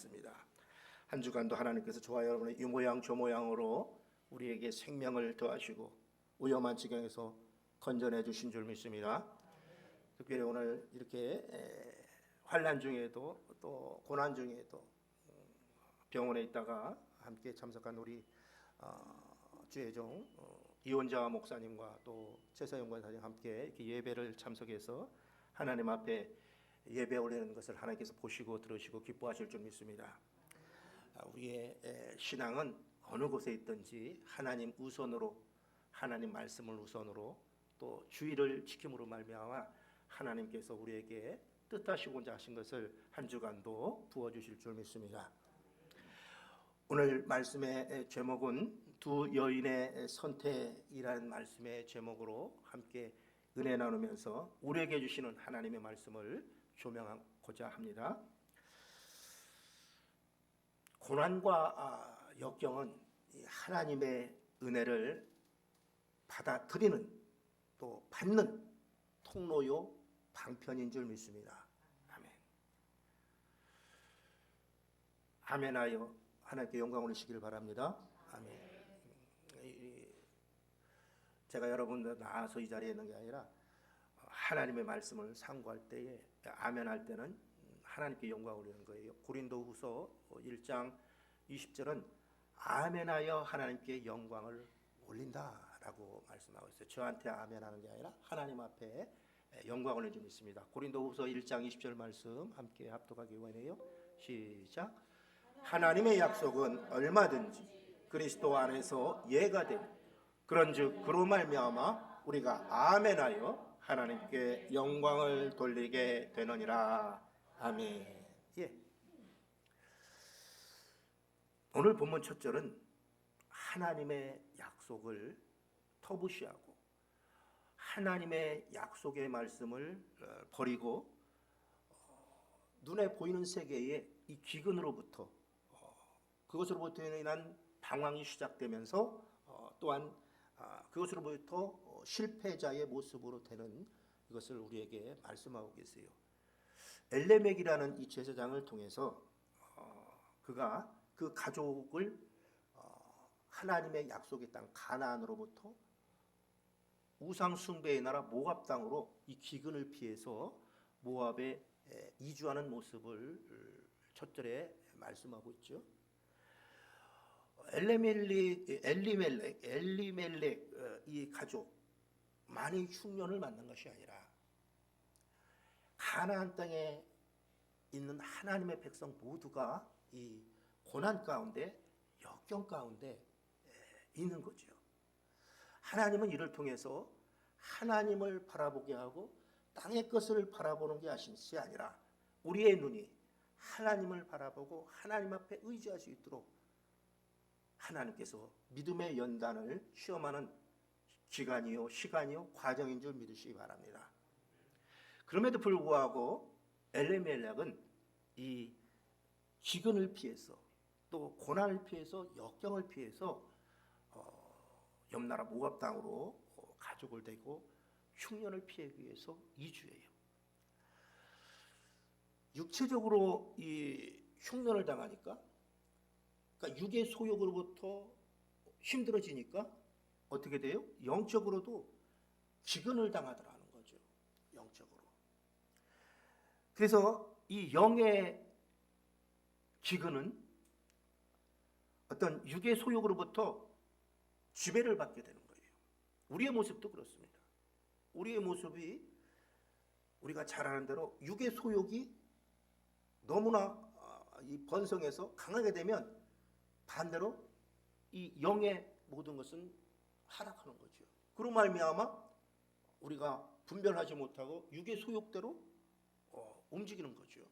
받습니다. 한 주간도 하나님께서 저와 여러분의 유모양 조모양으로 우리에게 생명을 더하시고 위험한 지경에서 건져내 주신 줄 믿습니다. 특별히 오늘 이렇게 환난 중에도 또 고난 중에도 병원에 있다가 함께 참석한 우리 주혜종 이원자 목사님과 또 최서영 권사님 함께 이렇게 예배를 참석해서 하나님 앞에 예배 올리는 것을 하나님께서 보시고 들으시고 기뻐하실 줄 믿습니다. 우리의 신앙은 어느 곳에 있든지 하나님 우선으로, 하나님 말씀을 우선으로, 또 주의를 지킴으로 말미암아 하나님께서 우리에게 뜻하시고자 하신 것을 한 주간도 부어주실 줄 믿습니다. 오늘 말씀의 제목은 두 여인의 선택이라는 말씀의 제목으로 함께 은혜 나누면서 우리에게 주시는 하나님의 말씀을 조명하고자 합니다. 고난과 역경은 하나님의 은혜를 받아들이는 또 받는 통로요 방편인 줄 믿습니다. 아멘. 아멘하여 하나님께 영광 올리시기를 바랍니다. 아멘. 제가 여러분들 나와서 이 자리에 있는 게 아니라 하나님의 말씀을 상고할 때에 아멘할 때는 하나님께 영광 올리는 거예요. 고린도후서 1장 20절은 아멘하여 하나님께 영광을 올린다라고 말씀하고 있어요. 저한테 아멘하는 게 아니라 하나님 앞에 영광 올리는 줄 믿습니다. 고린도후서 1장 20절 말씀 함께 합독하기 원해요. 시작. 하나님의 약속은 얼마든지 그리스도 안에서 예가 되니 그런즉 그로 말미암아 우리가 아멘하여 하나님께 영광을 돌리게 되느니라. 아멘. 예. 오늘 본문 첫 절은 하나님의 약속을 터부시하고 하나님의 약속의 말씀을 버리고 눈에 보이는 세계의 이 기근으로부터 그것으로부터 인한 방황이 시작되면서 또한 그것으로부터 실패자의 모습으로 되는 이것을 우리에게 말씀하고 계세요. 엘레멕이라는 이 제사장을 통해서 그가 그 가족을 하나님의 약속의 땅 가나안으로부터 우상 숭배의 나라 모압 땅으로 이 기근을 피해서 모압에 이주하는 모습을 첫 절에 말씀하고 있죠. 엘리멜렉 이 가족 많이 흉년을 맞는 것이 아니라 가나안 땅에 있는 하나님의 백성 모두가 이 고난 가운데 역경 가운데 있는 거죠. 하나님은 이를 통해서 하나님을 바라보게 하고 땅의 것을 바라보는 게 것이 아니라 우리의 눈이 하나님을 바라보고 하나님 앞에 의지할 수 있도록 하나님께서 믿음의 연단을 시험하는 기간이요 시간이요 과정인 줄 믿으시기 바랍니다. 그럼에도 불구하고 엘레멜렉은 이 기근을 피해서 또 고난을 피해서 역경을 피해서 옆나라 모압 땅으로 가족을 데리고 흉년을 피하기 위해서 이주해요. 육체적으로 이 흉년을 당하니까, 그러니까 육의 소욕으로부터 힘들어지니까 어떻게 돼요? 영적으로도 기근을 당하더라는 거죠. 영적으로. 그래서 이 영의 기근은 어떤 육의 소욕으로부터 지배를 받게 되는 거예요. 우리의 모습도 그렇습니다. 우리의 모습이 우리가 잘 아는 대로 육의 소욕이 너무나 이 번성해서 강하게 되면 반대로 이 영의 모든 것은 하락하는 거죠. 그로 말미암아 우리가 분별하지 못하고 육의 소욕대로 움직이는 거죠.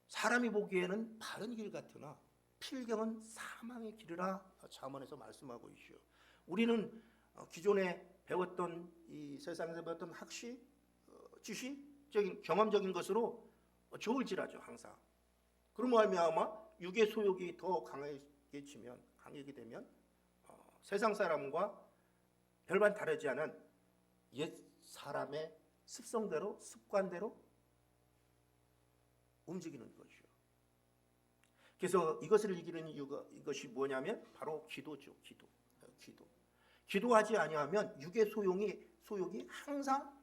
사람이 보기에는 바른 길 같으나 필경은 사망의 길이라 잠언에서 말씀하고 있죠. 우리는 기존에 배웠던 이 세상에서 배웠던 학식, 지식적인 경험적인 것으로 좋을지라죠 항상. 그러므로 말미암아 육의 소욕이 더 강하게 되면 세상 사람과 별반 다르지 않은 옛 사람의 습성대로 습관대로 움직이는 것이요. 그래서 이것을 이기는 이유가 이것이 뭐냐면 바로 기도죠. 기도. 기도하지 아니하면 육의 소욕이 항상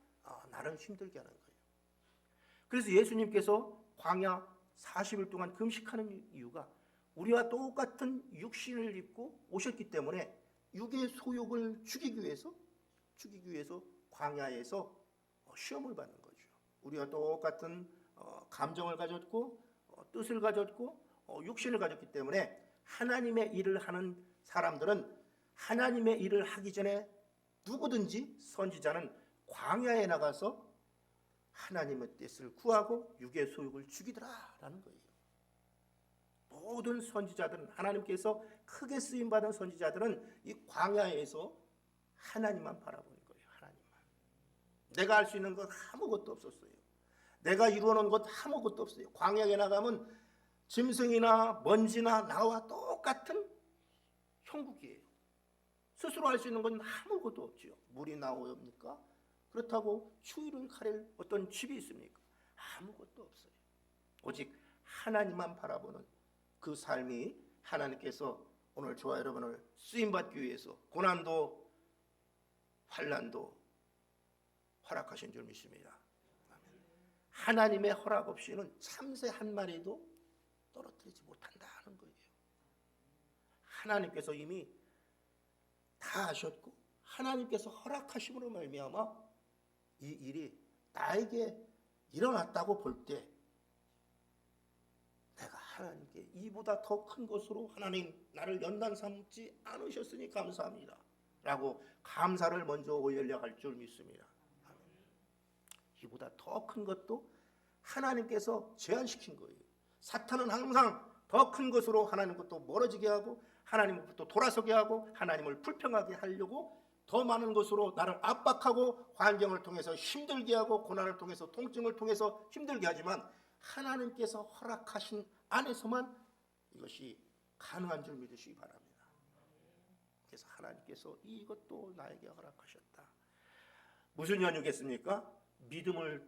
나를 힘들게 하는 거예요. 그래서 예수님께서 광야 40일 동안 금식하는 이유가 우리와 똑같은 육신을 입고 오셨기 때문에 육의 소욕을 죽이기 위해서 광야에서 시험을 받는 거죠. 우리와 똑같은 감정을 가졌고 뜻을 가졌고 육신을 가졌기 때문에 하나님의 일을 하는 사람들은 하나님의 일을 하기 전에 누구든지 선지자는 광야에 나가서 하나님의 뜻을 구하고 육의 소욕을 죽이더라라는 거예요. 모든 선지자들은 하나님께서 크게 쓰임받은 선지자들은 이 광야에서 하나님만 바라보는 거예요. 하나님만. 내가 할 수 있는 건 아무것도 없었어요. 내가 이루어놓은 것 아무것도 없어요. 광야에 나가면 짐승이나 먼지나 나와 똑같은 형국이에요. 스스로 할 수 있는 건 아무것도 없지요. 물이 나옵니까? 그렇다고 추위를 가릴 어떤 집이 있습니까? 아무것도 없어요. 오직 하나님만 바라보는 그 삶이 하나님께서 오늘 저와 여러분을 쓰임받기 위해서 고난도 환난도 허락하신 줄 믿습니다. 하나님의 허락 없이는 참새 한 마리도 떨어뜨리지 못한다는 거예요. 하나님께서 이미 다 하셨고 하나님께서 허락하심으로 말미암아 이 일이 나에게 일어났다고 볼 때 내가 하나님께 이보다 더 큰 것으로 하나님 나를 연단 삼지 않으셨으니 감사합니다 라고 감사를 먼저 올려 할 줄 믿습니다. 이보다 더 큰 것도 하나님께서 제한시킨 거예요. 사탄은 항상 더 큰 것으로 하나님부터 멀어지게 하고 하나님부터 돌아서게 하고 하나님을 불평하게 하려고 더 많은 것으로 나를 압박하고 환경을 통해서 힘들게 하고 고난을 통해서 통증을 통해서 힘들게 하지만 하나님께서 허락하신 안에서만 이것이 가능한 줄 믿으시기 바랍니다. 그래서 하나님께서 이것도 나에게 허락하셨다. 무슨 연유겠습니까? 믿음을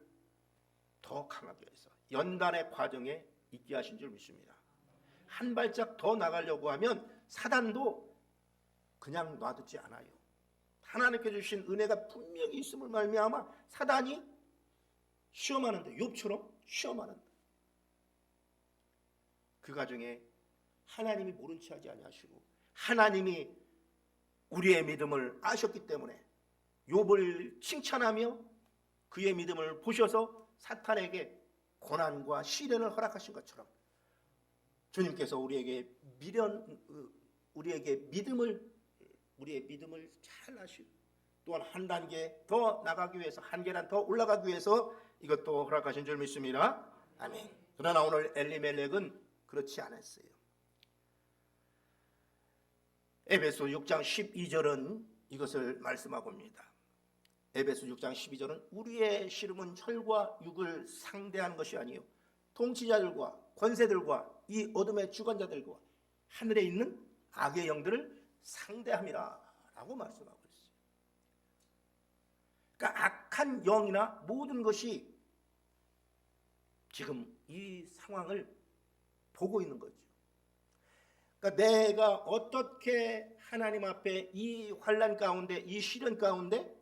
더 강하게 해서 연단의 과정에 있게 하신 줄 믿습니다. 한 발짝 더 나가려고 하면 사단도 그냥 놔두지 않아요. 하나님께 주신 은혜가 분명히 있음을 말미암아 사단이 시험하는데 욥처럼 시험하는데 그 과정에 하나님이 모른 체 하지 아니하시고 하나님이 우리의 믿음을 아셨기 때문에 욥을 칭찬하며 그의 믿음을 보셔서 사탄에게 고난과 시련을 허락하신 것처럼 주님께서 우리의 믿음을 잘 아시고 또한 한 단계 더 나가기 위해서 한 계단 더 올라가기 위해서 이것도 허락하신 줄 믿습니다. 아멘. 그러나 오늘 엘리멜렉은 그렇지 않았어요. 에베소 6장 12절은 이것을 말씀하고 있습니다. 에베소 6장 12절은 우리의 씨름은 혈과 육을 상대하는 것이 아니요 통치자들과 권세들과 이 어둠의 주관자들과 하늘에 있는 악의 영들을 상대함이라 라고 말씀하고 있어요. 그러니까 악한 영이나 모든 것이 지금 이 상황을 보고 있는 거죠. 그러니까 내가 어떻게 하나님 앞에 이 환난 가운데 이 시련 가운데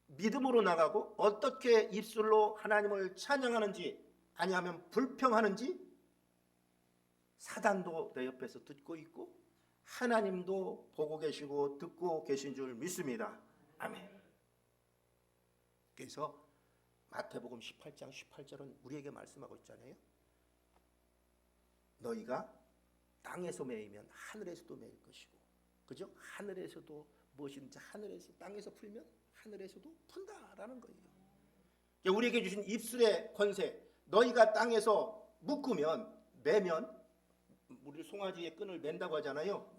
믿음으로 나가고 어떻게 입술로 하나님을 찬양하는지 아니하면 불평하는지 사단도 내 옆에서 듣고 있고 하나님도 보고 계시고 듣고 계신 줄 믿습니다. 아멘. 그래서 마태복음 18장 18절은 우리에게 말씀하고 있잖아요. 너희가 땅에서 매이면 하늘에서도 매일 것이고, 그죠? 하늘에서도 무엇인지 하늘에서 땅에서 풀면 하늘에서도 푼다라는 거예요. 우리에게 주신 입술의 권세, 너희가 땅에서 묶으면 매면 우리 송아지의 끈을 맨다고 하잖아요.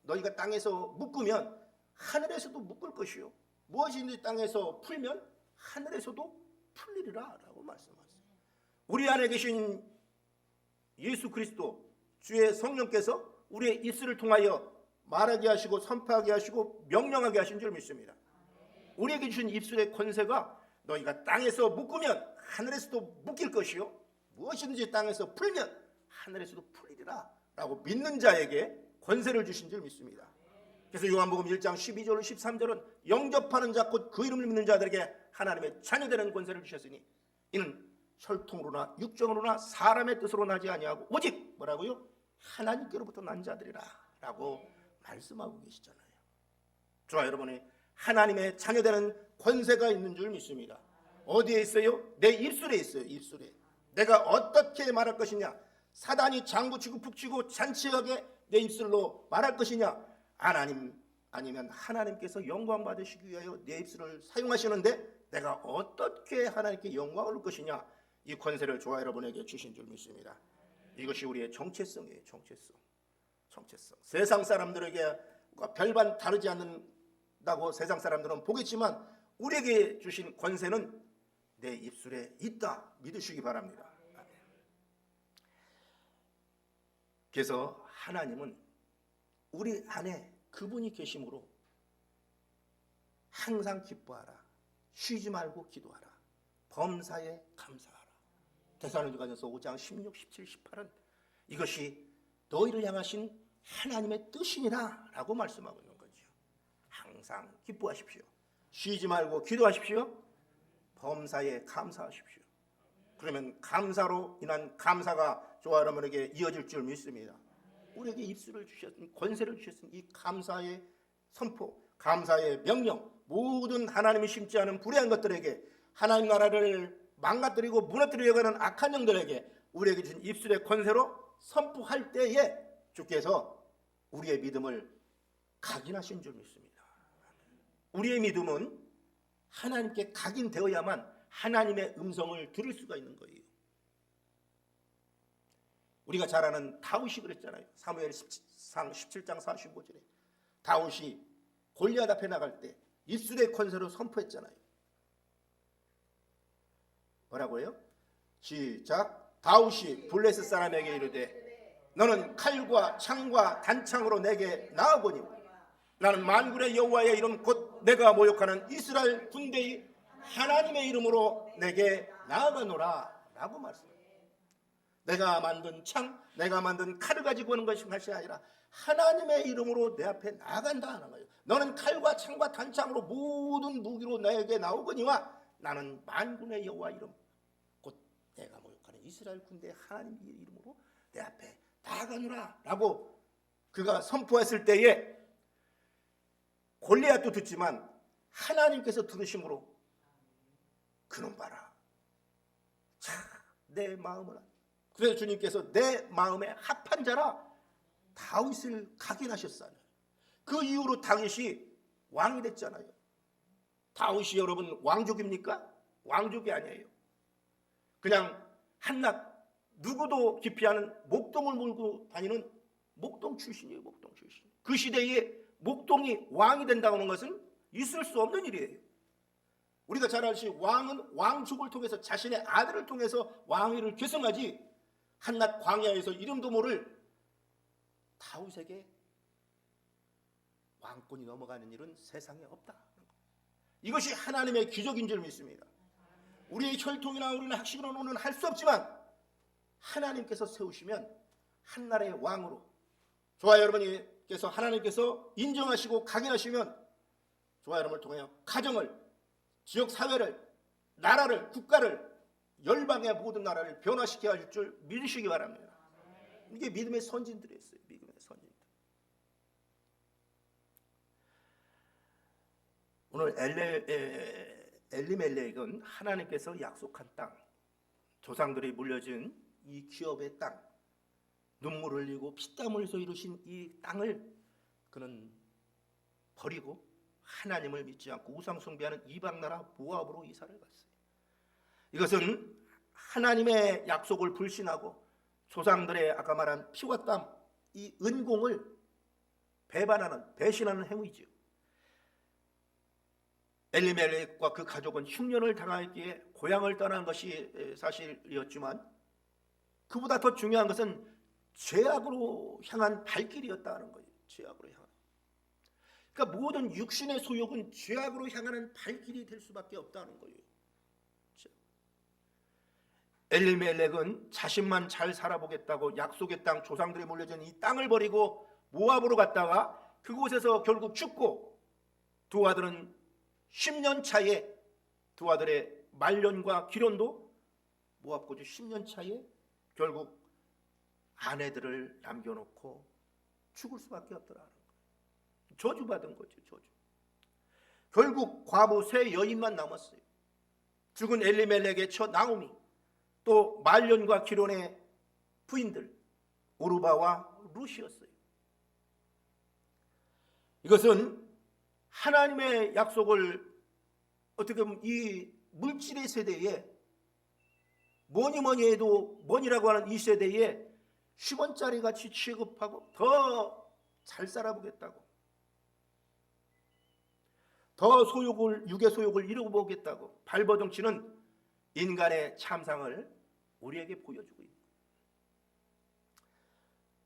너희가 땅에서 묶으면 하늘에서도 묶을 것이요. 무엇인지 땅에서 풀면 하늘에서도 풀리리라 라고 말씀하셨어요. 우리 안에 계신 예수 그리스도 주의 성령께서 우리의 입술을 통하여 말하게 하시고 선포하게 하시고 명령하게 하신 줄 믿습니다. 우리에게 주신 입술의 권세가 너희가 땅에서 묶으면 하늘에서도 묶일 것이요 무엇이든지 땅에서 풀면 하늘에서도 풀리리라 라고 믿는 자에게 권세를 주신 줄 믿습니다. 그래서 요한복음 1장 12절 13절은 영접하는 자 곧 그 이름을 믿는 자들에게 하나님의 자녀되는 권세를 주셨으니 이는 혈통으로나 육정으로나 사람의 뜻으로 나지 아니하고 오직 뭐라고요? 하나님께로부터 난 자들이라 라고 말씀하고 계시잖아요. 저와 여러분이 하나님의 자녀되는 권세가 있는 줄 믿습니다. 어디에 있어요? 내 입술에 있어요. 입술에. 내가 어떻게 말할 것이냐, 사단이 장구치고 북치고 잔치하게 내 입술로 말할 것이냐, 하나님 아니면 하나님께서 영광 받으시기 위하여 내 입술을 사용하시는데 내가 어떻게 하나님께 영광을 올 것이냐, 이 권세를 저와 여러분에게 주신 줄 믿습니다. 이것이 우리의 정체성이에요. 정체성. 세상 사람들에게 별반 다르지 않는다고 세상 사람들은 보겠지만 우리에게 주신 권세는 내 입술에 있다 믿으시기 바랍니다. 그래서 하나님은 우리 안에 그분이 계심으로 항상 기뻐하라, 쉬지 말고 기도하라, 범사에 감사하라. 데살로니가전서 5장 16, 17, 18은 이것이 너희를 향하신 하나님의 뜻이니라 라고 말씀하고 있는 거죠. 항상 기뻐하십시오, 쉬지 말고 기도하십시오, 범사에 감사하십시오. 그러면 감사로 인한 감사가 저와 여러분에게 이어질 줄 믿습니다. 우리에게 입술을 주셨으니, 권세를 주셨으니 이 감사의 선포, 감사의 명령, 모든 하나님이 심지 않은 불의한 것들에게, 하나님 나라를 망가뜨리고 무너뜨리려고 하는 악한 영들에게 우리에게 주신 입술의 권세로 선포할 때에 주께서 우리의 믿음을 각인하신 줄 믿습니다. 우리의 믿음은 하나님께 각인되어야만 하나님의 음성을 들을 수가 있는 거예요. 우리가 잘 아는 다윗이 그랬잖아요. 사무엘상 17장 45절에 다윗이 골리앗 앞에 나갈 때 입술의 권세로 선포했잖아요. 뭐라고요? 시작. 다윗이 블레셋 사람에게 이르되 너는 칼과 창과 단창으로 내게 나아보니 나는 만군의 여호와의 이름 곧 내가 모욕하는 이스라엘 군대의 하나님의 이름으로 내게 나아가노라 라고 말씀해요. 내가 만든 창, 내가 만든 칼을 가지고 오는 것이 아니라 하나님의 이름으로 내 앞에 나아간다 하는 거예요. 너는 칼과 창과 단창으로 모든 무기로 내게 나오거니와 나는 만군의 여호와 이름 곧 내가 모욕하는 이스라엘 군대 하나님의 이름으로 내 앞에 나아가노라 라고 그가 선포했을 때에 골리앗도 듣지만 하나님께서 들으심으로 그놈 봐라, 자, 내 마음을, 그래서 주님께서 내 마음에 합한 자라 다윗을 각인하셨잖아요. 그 이후로 다윗이 왕이 됐잖아요. 다윗이 여러분 왕족입니까? 왕족이 아니에요. 그냥 한낱 누구도 기피하는 목동을 몰고 다니는 목동 출신이에요. 목동 출신. 그 시대에 목동이 왕이 된다고 하는 것은 있을 수 없는 일이에요. 우리가 잘 알듯이 왕은 왕족을 통해서 자신의 아들을 통해서 왕위를 계승하지 한낱 광야에서 이름도 모를 다윗에게 왕권이 넘어가는 일은 세상에 없다. 이것이 하나님의 기적인 줄 믿습니다. 우리의 혈통이나 우리는 학식으로는 할 수 없지만 하나님께서 세우시면 한나라의 왕으로, 저와 여러분께서 하나님께서 인정하시고 각인하시면 저와 여러분을 통하여 가정을, 지역 사회를, 나라를, 국가를, 열방의 모든 나라를 변화시켜 하실 줄 믿으시기 바랍니다. 이게 믿음의 선진들이 있어요. 믿음의 선진들. 오늘 엘리멜렉은 하나님께서 약속한 땅, 조상들이 물려준 이 기업의 땅, 눈물 흘리고 피땀 흘려서 이루신 이 땅을 그는 버리고 하나님을 믿지 않고 우상 숭배하는 이방 나라 모압으로 이사를 갔어요. 이것은 하나님의 약속을 불신하고 조상들의 아까 말한 피와 땀, 이 은공을 배신하는 행위지요. 엘리멜렉과 그 가족은 흉년을 당하기에 고향을 떠난 것이 사실이었지만 그보다 더 중요한 것은 죄악으로 향한 발길이었다는 거예요. 죄악으로 향한. 그러니까 모든 육신의 소욕은 죄악으로 향하는 발길이 될 수밖에 없다는 거예요. 엘리멜렉은 자신만 잘 살아보겠다고 약속의 땅, 조상들이 물려준 이 땅을 버리고 모압으로 갔다가 그곳에서 결국 죽고, 두 아들은 10년 차에, 두 아들의 말년과 기련도 모압 거주 10년 차에 결국 아내들을 남겨놓고 죽을 수밖에 없더라는 거예요. 저주받은 거죠, 저주. 결국 과부 세 여인만 남았어요. 죽은 엘리멜렉의 처 나오미, 또 말년과 기론의 부인들 오르바와 룻이었어요. 이것은 하나님의 약속을 어떻게 보면 이 물질의 세대에, 뭐니 해도 뭐니라고 하는 이 세대에 10원짜리 같이 취급하고 더 잘 살아보겠다고, 더 소욕을, 육의 소욕을 이루어보겠다고 발버둥치는 인간의 참상을 우리에게 보여주고 있습니다.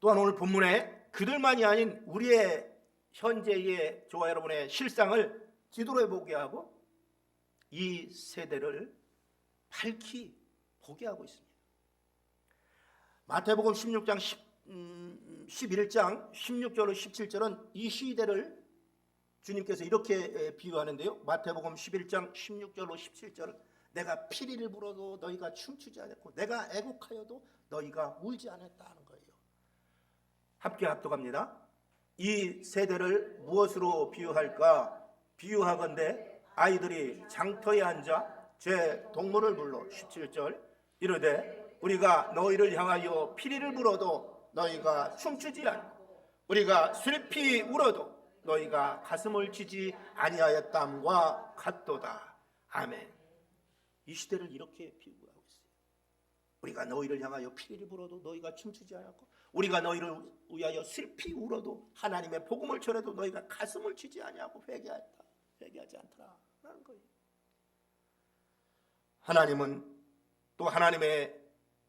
또한 오늘 본문에 그들만이 아닌 우리의 현재의 저와 여러분의 실상을 뒤돌아 보게 하고 이 세대를 밝히 보게 하고 있습니다. 마태복음 16장 11장 16절로 17절은 이 시대를 주님께서 이렇게 비유하는데요. 마태복음 11장 16절로 17절은 내가 피리를 불어도 너희가 춤추지 않았고 내가 애곡하여도 너희가 울지 않았다는 거예요. 함께 합독합니다. 이 세대를 무엇으로 비유할까? 비유하건대 아이들이 장터에 앉아 제 동물을 불러 17절 이르되 우리가 너희를 향하여 피리를 불어도 너희가 춤추지 않고 우리가 슬피 울어도 너희가 가슴을 치지 아니하였담과 같도다. 아멘. 이 시대를 이렇게 비유하고 있어요. 우리가 너희를 향하여 피리를 불어도 너희가 춤추지 않았고 우리가 너희를 위하여 슬피 울어도 하나님의 복음을 전해도 너희가 가슴을 치지 아니하고 회개하지 않더라라는 거예요. 하나님은 또 하나님의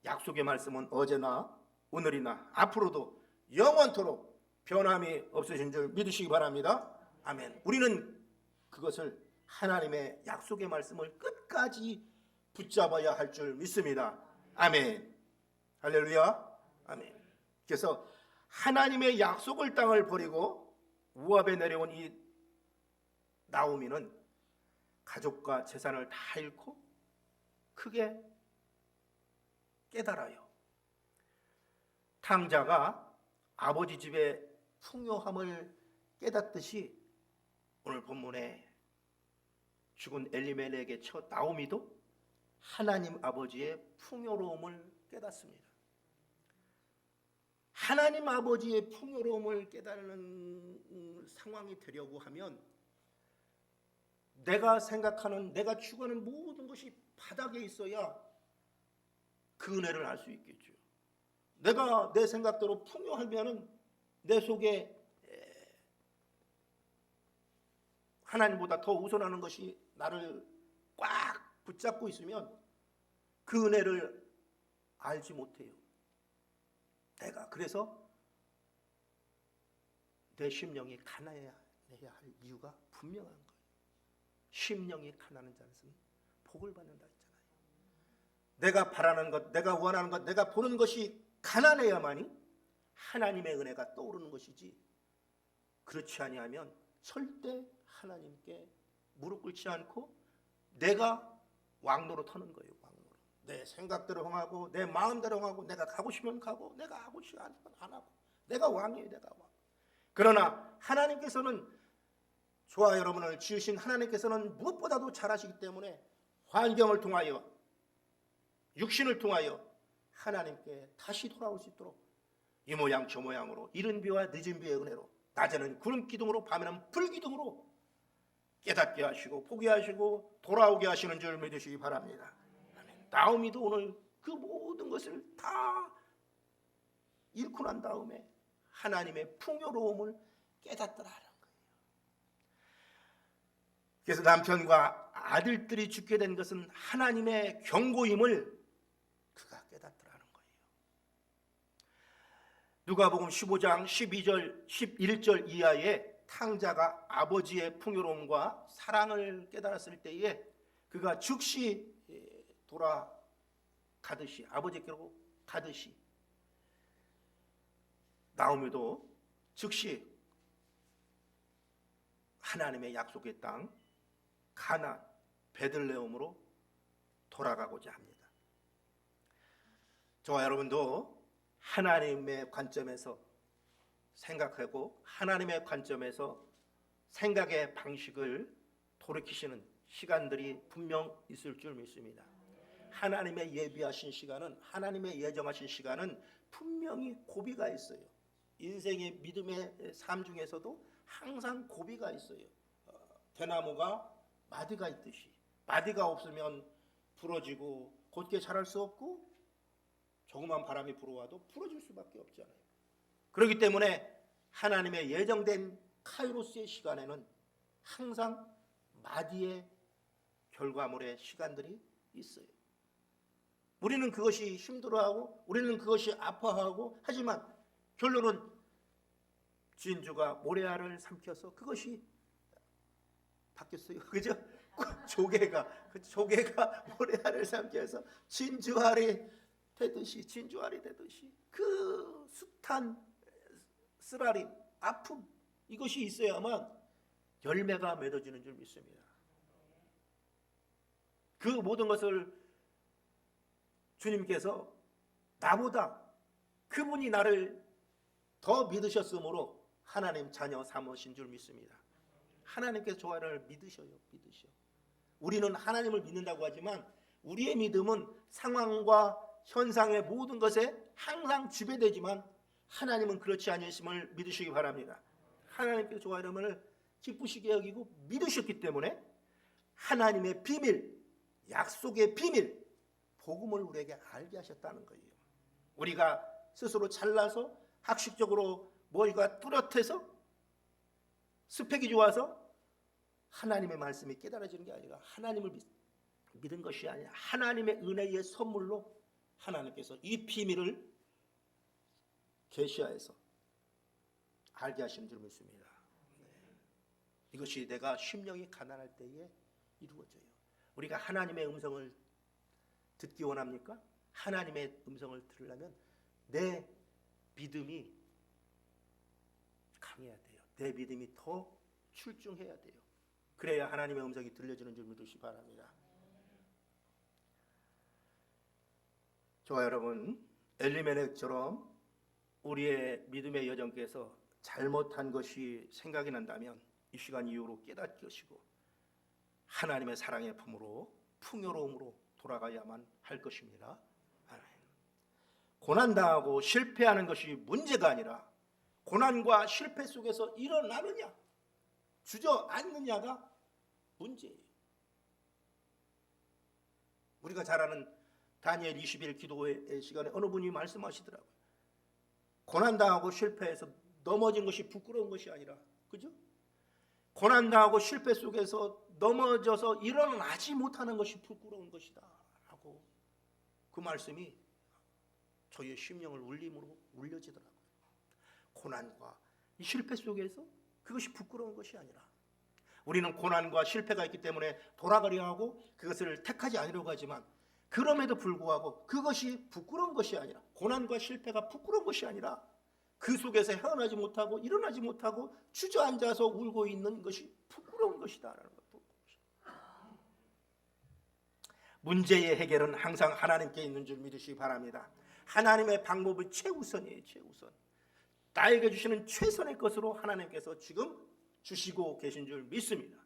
약속의 말씀은 어제나 오늘이나 앞으로도 영원토록 변함이 없으신 줄 믿으시기 바랍니다. 아멘. 우리는 그것을 하나님의 약속의 말씀을 끝까지 붙잡아야 할 줄 믿습니다. 아멘. 할렐루야. 아멘. 그래서 하나님의 약속을 땅을 버리고 모압에 내려온 이 나오미는 가족과 재산을 다 잃고 크게 깨달아요. 탕자가 아버지 집의 풍요함을 깨닫듯이 오늘 본문에 죽은 엘리멜렉의 처 나오미도 하나님 아버지의 풍요로움을 깨닫습니다. 하나님 아버지의 풍요로움을 깨달는 상황이 되려고 하면 내가 생각하는, 내가 추구하는 모든 것이 바닥에 있어야 그 은혜를 알 수 있겠죠. 내가 내 생각대로 풍요하면은 내 속에 하나님보다 더 우선하는 것이 나를 꽉 붙잡고 있으면 그 은혜를 알지 못해요. 내가 그래서 내 심령이 가난해야 할 이유가 분명한 거예요. 심령이 가난한 자는 복을 받는다 했잖아요. 내가 바라는 것, 내가 원하는 것, 내가 보는 것이 가난해야만이 하나님의 은혜가 떠오르는 것이지, 그렇지 아니하면 절대 하나님께 무릎 꿇지 않고 내가 왕노릇하는 거예요. 왕노릇. 내 생각대로 행하고 내 마음대로 행하고 내가 가고 싶으면 가고 내가 하고 싶으면 안 하고 내가 왕이에요. 내가 왕. 그러나 하나님께서는, 저와 여러분을 지으신 하나님께서는 무엇보다도 잘하시기 때문에 환경을 통하여, 육신을 통하여 하나님께 다시 돌아올 수 있도록 이 모양 저 모양으로, 이른 비와 늦은 비의 은혜로, 낮에는 구름 기둥으로 밤에는 불 기둥으로 깨닫게 하시고 포기하시고 돌아오게 하시는 줄 믿으시기 바랍니다. 나오미도 오늘 그 모든 것을 다 잃고 난 다음에 하나님의 풍요로움을 깨닫더라는 거예요. 그래서 남편과 아들들이 죽게 된 것은 하나님의 경고임을 그가 깨닫더라는 거예요. 누가복음 15장 12절 11절 이하에 탕자가 아버지의 풍요로움과 사랑을 깨달았을 때에 그가 즉시 가듯이, 아버지께로 가듯이 나오미도 즉시 하나님의 약속의 땅 가나안 베들레헴으로 돌아가고자 합니다. 저와 여러분도 하나님의 관점에서 생각하고 하나님의 관점에서 생각의 방식을 돌이키시는 시간들이 분명 있을 줄 믿습니다. 하나님의 예비하신 시간은, 하나님의 예정하신 시간은 분명히 고비가 있어요. 인생의 믿음의 삶 중에서도 항상 고비가 있어요. 대나무가 마디가 있듯이 마디가 없으면 부러지고 곧게 자랄 수 없고 조그만 바람이 불어와도 부러질 수밖에 없잖아요. 그렇기 때문에 하나님의 예정된 카이로스의 시간에는 항상 마디의 결과물의 시간들이 있어요. 우리는 그것이 힘들어하고 우리는 그것이 아파하고 하지만 결론은 진주가 모래알을 삼켜서 그것이 바뀌었어요. 그죠? 조개가 모래알을 삼켜서 진주알이 되듯이 그 숱한 쓰라림, 아픔 이것이 있어야만 열매가 맺어지는 줄 믿습니다. 그 모든 것을 주님께서 나보다 그분이 나를 더 믿으셨으므로 하나님 자녀 삼으신 줄 믿습니다. 하나님께서 저를 믿으셔. 우리는 하나님을 믿는다고 하지만 우리의 믿음은 상황과 현상의 모든 것에 항상 지배되지만 하나님은 그렇지 아니하심을 믿으시기 바랍니다. 하나님께서 저와 여러분을 기쁘시게 여기고 믿으셨기 때문에 하나님의 비밀, 약속의 비밀, 복음을 우리에게 알게 하셨다는 거예요. 우리가 스스로 잘나서 학식적으로 머리가 뚜렷해서 스펙이 좋아서 하나님의 말씀이 깨달아지는 게 아니라 하나님을 믿은 것이 아니라 하나님의 은혜의 선물로 하나님께서 이 비밀을 계시하여서 알게 하신 줄 믿습니다. 이것이 내가 심령이 가난할 때에 이루어져요. 우리가 하나님의 음성을 듣기 원합니까? 하나님의 음성을 들으려면 내 믿음이 강해야 돼요. 내 믿음이 더 출중해야 돼요. 그래야 하나님의 음성이 들려지는 줄 믿으시기 바랍니다. 저와 여러분, 엘리멜렉처럼 우리의 믿음의 여정께서 잘못한 것이 생각이 난다면 이 시간 이후로 깨닫으시고 하나님의 사랑의 품으로 풍요로움으로 돌아가야만 할 것입니다. 고난당하고 실패하는 것이 문제가 아니라 고난과 실패 속에서 일어나느냐 주저앉느냐가 문제예요. 우리가 잘 아는 다니엘 20일 기도의 시간에 어느 분이 말씀하시더라고요. 고난당하고 실패해서 넘어진 것이 부끄러운 것이 아니라, 그죠? 고난당하고 실패 속에서 넘어져서 일어나지 못하는 것이 부끄러운 것이다 라고 그 말씀이 저의 심령을 울림으로 울려지더라고요. 고난과 이 실패 속에서 그것이 부끄러운 것이 아니라 우리는 고난과 실패가 있기 때문에 돌아가려 하고 그것을 택하지 않으려고 하지만 그럼에도 불구하고 그것이 부끄러운 것이 아니라 고난과 실패가 부끄러운 것이 아니라 그 속에서 헤어나지 못하고 일어나지 못하고 주저앉아서 울고 있는 것이 부끄러운 것이다라는 것도 문제의 해결은 항상 하나님께 있는 줄 믿으시기 바랍니다. 하나님의 방법은 최우선이에요. 최우선. 나에게 주시는 최선의 것으로 하나님께서 지금 주시고 계신 줄 믿습니다.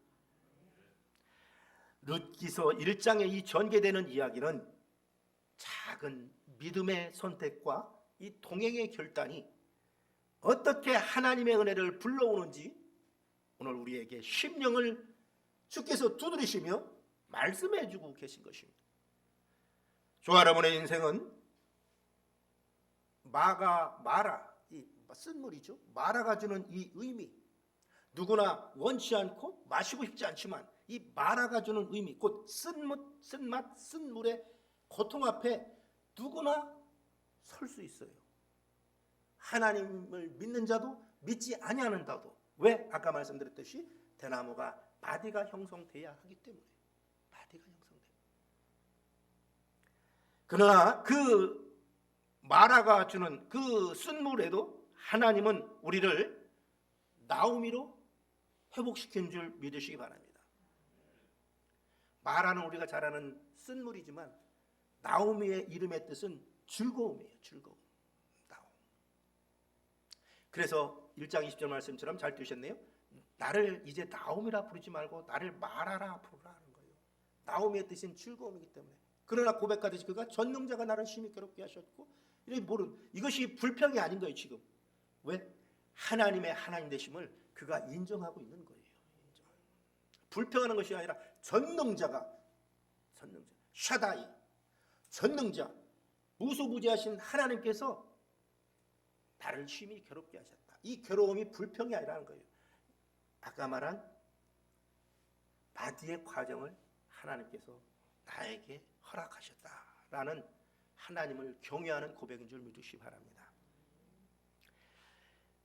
룻기서 1장에 이 전개되는 이야기는 작은 믿음의 선택과 이 동행의 결단이 어떻게 하나님의 은혜를 불러오는지 오늘 우리에게 심령을 주께서 두드리시며 말씀해 주고 계신 것입니다. 저와 여러분의 인생은 마라, 이 쓴물이죠. 마라가 주는 이 의미, 누구나 원치 않고 마시고 싶지 않지만 이 마라가 주는 의미, 곧 쓴맛, 쓴물의 고통 앞에 누구나 설 수 있어요. 하나님을 믿는 자도 믿지 아니하는 자도. 왜? 아까 말씀드렸듯이 대나무가 마디가 형성돼야 하기 때문에. 마디가 형성돼요. 그러나 그 마라가 주는 그 쓴물에도 하나님은 우리를 나오미로 회복시킨 줄 믿으시기 바랍니다. 마라는 우리가 잘 아는 쓴물이지만 나오미의 이름의 뜻은 즐거움이에요. 즐거움. 나옴. 그래서 1장 20절 말씀처럼 잘 뜨셨네요. 나를 이제 나오미라 부르지 말고 나를 마라라 부르라는 거예요. 나오미의 뜻은 즐거움이기 때문에. 그러나 고백하듯이 그가 전능자가 나를 심히 괴롭게 하셨고, 이것이 불평이 아닌 거예요. 지금 왜? 하나님의 하나님 되심을 그가 인정하고 있는 거예요. 불평하는 것이 아니라 전능자 샤다이, 전능자, 무소부지하신 하나님께서 나를 심히 괴롭게 하셨다. 이 괴로움이 불평이 아니라는 거예요. 아까 말한 마디의 과정을 하나님께서 나에게 허락하셨다라는 하나님을 경외하는 고백인 줄 믿으시기 바랍니다.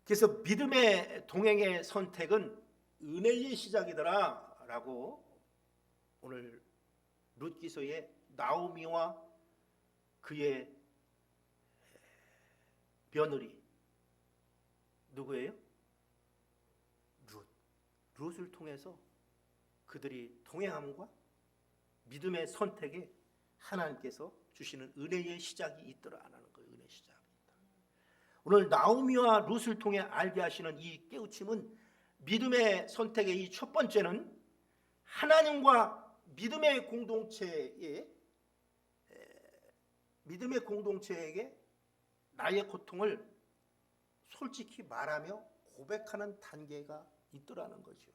그래서 믿음의 동행의 선택은 은혜의 시작이더라 라고 오늘 룻기서의 나오미와 그의 며느리 누구예요? 룻을 통해서 그들이 동행함과 믿음의 선택에 하나님께서 주시는 은혜의 시작이 있더라라는 거예요. 은혜의 시작이 있다. 오늘 나오미와 룻을 통해 알게 하시는 이 깨우침은 믿음의 선택의 이 첫 번째는 하나님과 믿음의 공동체에게 나의 고통을 솔직히 말하며 고백하는 단계가 있더라는 거죠.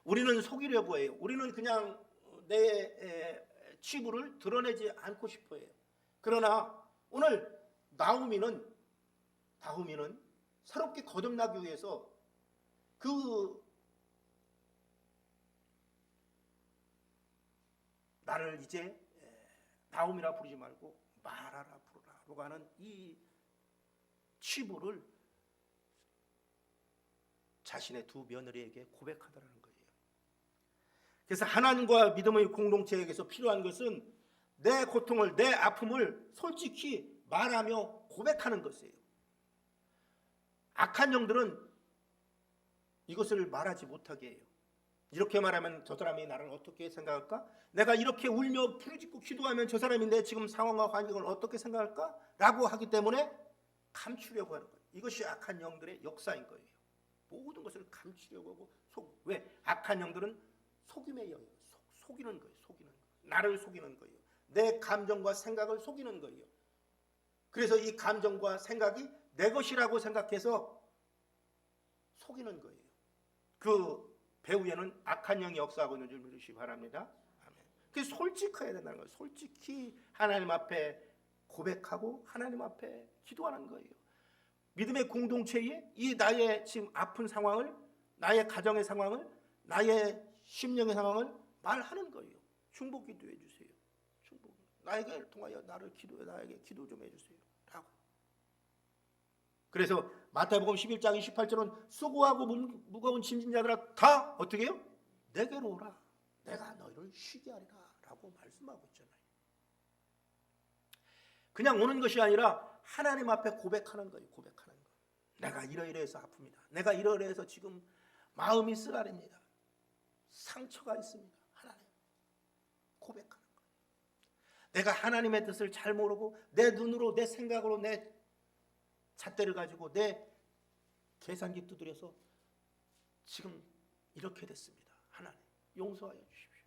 우리는 속이려고 해요. 우리는 그냥 내 치부를 드러내지 않고 싶어 해요. 그러나 오늘 나오미는 새롭게 거듭나기 위해서 나를 이제 나오미라 부르지 말고 마라라 부르라고 하는 이 치부를 자신의 두 며느리에게 고백하더라는 거예요. 그래서 하나님과 믿음의 공동체에게서 필요한 것은 내 고통을, 내 아픔을 솔직히 말하며 고백하는 것이에요. 악한 영들은 이것을 말하지 못하게 해요. 이렇게 말하면 저 사람이 나를 어떻게 생각할까? 내가 이렇게 울며 부르짖고 기도하면 저 사람이 내 지금 상황과 환경을 어떻게 생각할까? 라고 하기 때문에 감추려고 하는 거예요. 이것이 악한 영들의 역사인 거예요. 모든 것을 감추려고 하고 왜? 악한 영들은 속임의 영이에요. 속이는 거예요. 나를 속이는 거예요. 내 감정과 생각을 속이는 거예요. 그래서 이 감정과 생각이 내 것이라고 생각해서 속이는 거예요. 그 배후에는 악한 영이 역사하고 있는 줄 믿으시기 바랍니다. 아멘. 그래서 솔직해야 된다는 거예요. 솔직히 하나님 앞에 고백하고 하나님 앞에 기도하는 거예요. 믿음의 공동체에 이 나의 지금 아픈 상황을, 나의 가정의 상황을, 나의 심령의 상황을 말하는 거예요. 중보 기도해 주세요. 중보. 나에게 통하여 나에게 기도 좀 해주세요. 라고. 그래서 마태복음 11장 28절은 수고하고 무거운 짐진 자들아 다 어떻게 해요? 내게로 오라. 내가 너희를 쉬게 하리라. 라고 말씀하고 있잖아요. 그냥 오는 것이 아니라 하나님 앞에 고백하는 거예요. 고백하는 거. 내가 이러이러해서 아픕니다. 내가 이러이러해서 지금 마음이 쓰라립니다. 상처가 있습니다. 하나님. 고백하는 거예요. 내가 하나님의 뜻을 잘 모르고 내 눈으로 내 생각으로 내 잣대를 가지고 내 계산기 두드려서 지금 이렇게 됐습니다. 하나님 용서하여 주십시오.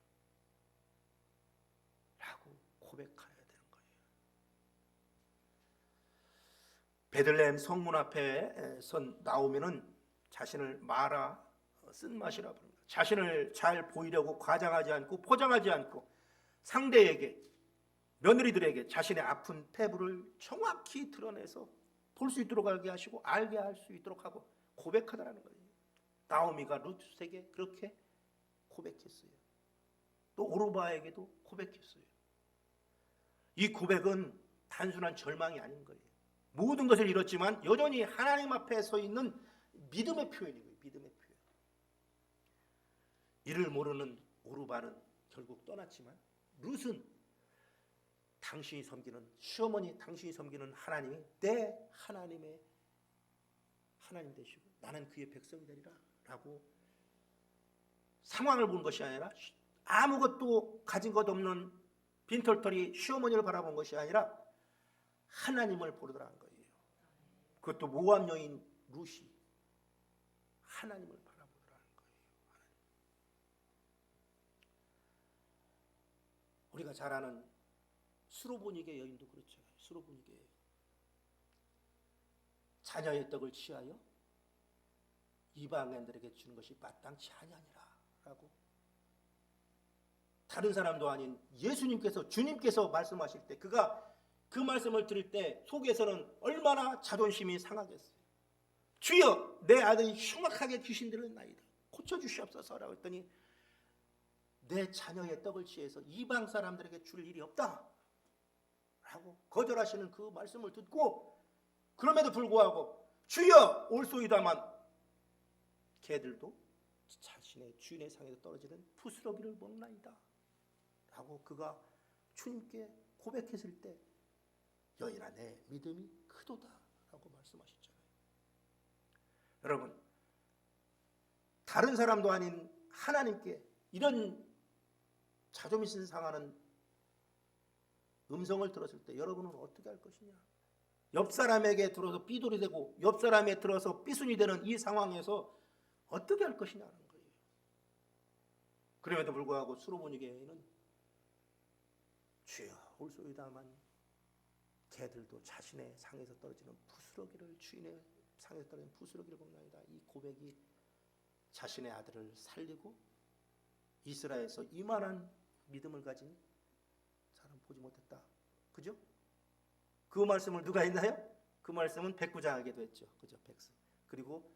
라고 고백해야 되는 거예요. 베들레헴 성문 앞에 선 나오미는 자신을 마라 쓴맛이라 부릅니다. 자신을 잘 보이려고 과장하지 않고 포장하지 않고 상대에게 며느리들에게 자신의 아픈 폐부를 정확히 드러내서 볼 수 있도록 알게 하시고 알게 할 수 있도록 하고 고백하다라는 거예요. 나오미가 룻에게 그렇게 고백했어요. 또 오르바에게도 고백했어요. 이 고백은 단순한 절망이 아닌 거예요. 모든 것을 잃었지만 여전히 하나님 앞에 서 있는 믿음의 표현이에요. 믿음의 표현. 이를 모르는 오르바는 결국 떠났지만 룻은 당신이 섬기는 시어머니, 당신이 섬기는 하나님이 내 하나님의 하나님 되시고 나는 그의 백성이 되리라 라고 상황을 본 것이 아니라 아무것도 가진 것 없는 빈털터리 시어머니를 바라본 것이 아니라 하나님을 보더라는 거예요. 그것도 모압 여인 룻이 하나님을 바라보더라는 거예요. 우리가 잘 아는 수로보니게 여인도 그렇죠. 수로보니게 여인. 자녀의 떡을 취하여 이방인들에게 주는 것이 마땅치 아니하니라라고 다른 사람도 아닌 예수님께서 주님께서 말씀하실 때 그가 그 말씀을 들을 때 속에서는 얼마나 자존심이 상하겠어요. 주여 내 아들이 흉악하게 귀신 들었나이다. 고쳐주시옵소서라고 했더니 내 자녀의 떡을 취해서 이방 사람들에게 줄 일이 없다 라고 거절하시는 그 말씀을 듣고 그럼에도 불구하고 주여 올소이다만 개들도 자신의 주인의 상에서 떨어지는 부스러기를 먹나이다 라고 그가 주님께 고백했을 때 여인아 내 믿음이 크도다 라고 말씀하셨잖아요. 여러분 다른 사람도 아닌 하나님께 이런 자존심 상하는 음성을 들었을 때 여러분은 어떻게 할 것이냐. 옆 사람에게 들어서 삐돌이 되고 옆 사람에 들어서 삐순이 되는 이 상황에서 어떻게 할 것이냐는 거예요. 그럼에도 불구하고 수로보니게 여인은 주여 올소이다만 개들도 자신의 상에서 떨어지는 부스러기를 주인의 상에서 떨어지는 부스러기를 먹나이다. 이 고백이 자신의 아들을 살리고 이스라엘에서 이만한 믿음을 가진 사람 보지 못했다. 그죠? 그 말씀을 누가 했나요? 그 말씀은 백부장에게도 했죠. 그죠? 백스. 그리고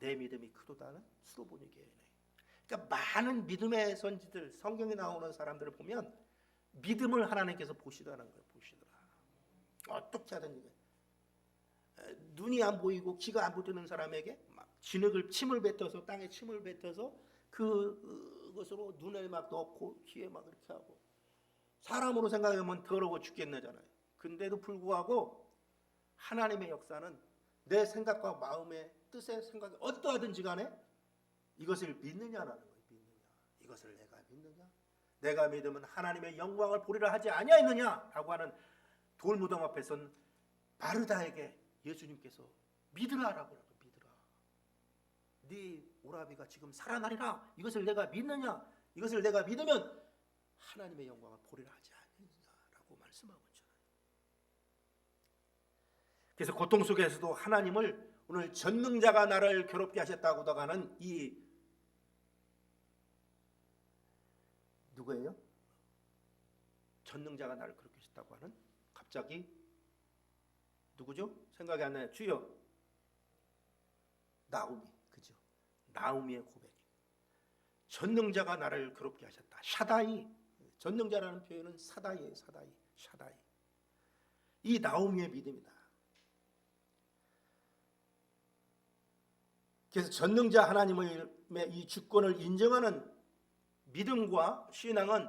내 믿음이 크도다는 수로보니게 여인이에요. 그러니까 많은 믿음의 선지들 성경에 나오는 사람들을 보면 믿음을 하나님께서 보시더라는 거예요. 보시더라. 어떻게 하든지 눈이 안 보이고 귀가 안 붙는 사람에게 막 진흙을 침을 뱉어서 땅에 침을 뱉어서 그것으로 눈에 막 넣고 귀에 막 이렇게 하고 사람으로 생각하면 더러워 죽겠네잖아요. 근데도 불구하고 하나님의 역사는 내 생각과 마음의 뜻의 생각이 어떠하든지 간에 이것을 믿느냐라는 거예요. 믿느냐. 이것을 내가 믿느냐. 내가 믿으면 하나님의 영광을 보리라 하지 아니하였느냐라고 하는 돌무덤 앞에 선 마르다에게 예수님께서 믿으라라고 하고 믿으라. 네 오라비가 지금 살아나리라. 이것을 내가 믿느냐. 이것을 내가 믿으면 하나님의 영광을 보리라 하지 않느냐라고 말씀하고 있잖아요. 그래서 고통 속에서도 하나님을 오늘 전능자가 나를 괴롭게 하셨다고 하는 이 누구예요? 전능자가 나를 그렇게 하셨다고 하는 갑자기 누구죠? 생각이 안 나요. 주여. 나오미. 그죠? 나오미의 고백. 전능자가 나를 괴롭게 하셨다. 샤다이. 전능자라는 표현은 사다이예요. 사다이. 샤다이. 이 나오미의 믿음이다. 그래서 전능자 하나님의 이 주권을 인정하는 믿음과 신앙은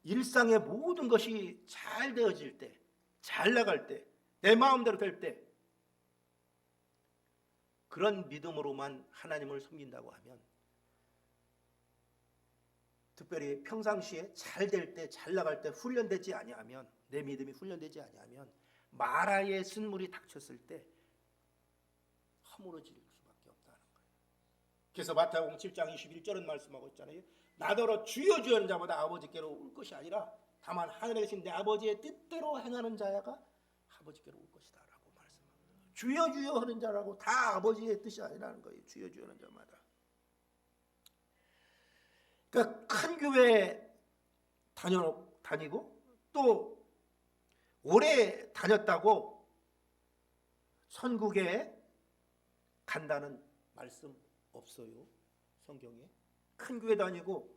일상의 모든 것이 잘 되어질 때, 잘 나갈 때, 내 마음대로 될 때 그런 믿음으로만 하나님을 섬긴다고 하면 특별히 평상시에 잘 될 때, 잘 나갈 때 훈련되지 아니하면 내 믿음이 훈련되지 아니하면 마라의 쓴물이 닥쳤을 때 허물어질 수밖에 없다는 거예요. 그래서 마태복음 7장 21절은 말씀하고 있잖아요. 나더러 주여 주여 하는 자보다 아버지께로 올 것이 아니라 다만 하늘에 계신 내 아버지의 뜻대로 행하는 자야가 아버지께로 올 것이다 라고 말씀합니다. 주여 주여 하는 자라고 다 아버지의 뜻이 아니라는 거예요. 주여 주여 하는 자마다. 그러니까 큰 교회 다니고 또 오래 다녔다고 천국에 간다는 말씀 없어요. 성경에. 큰 교회 다니고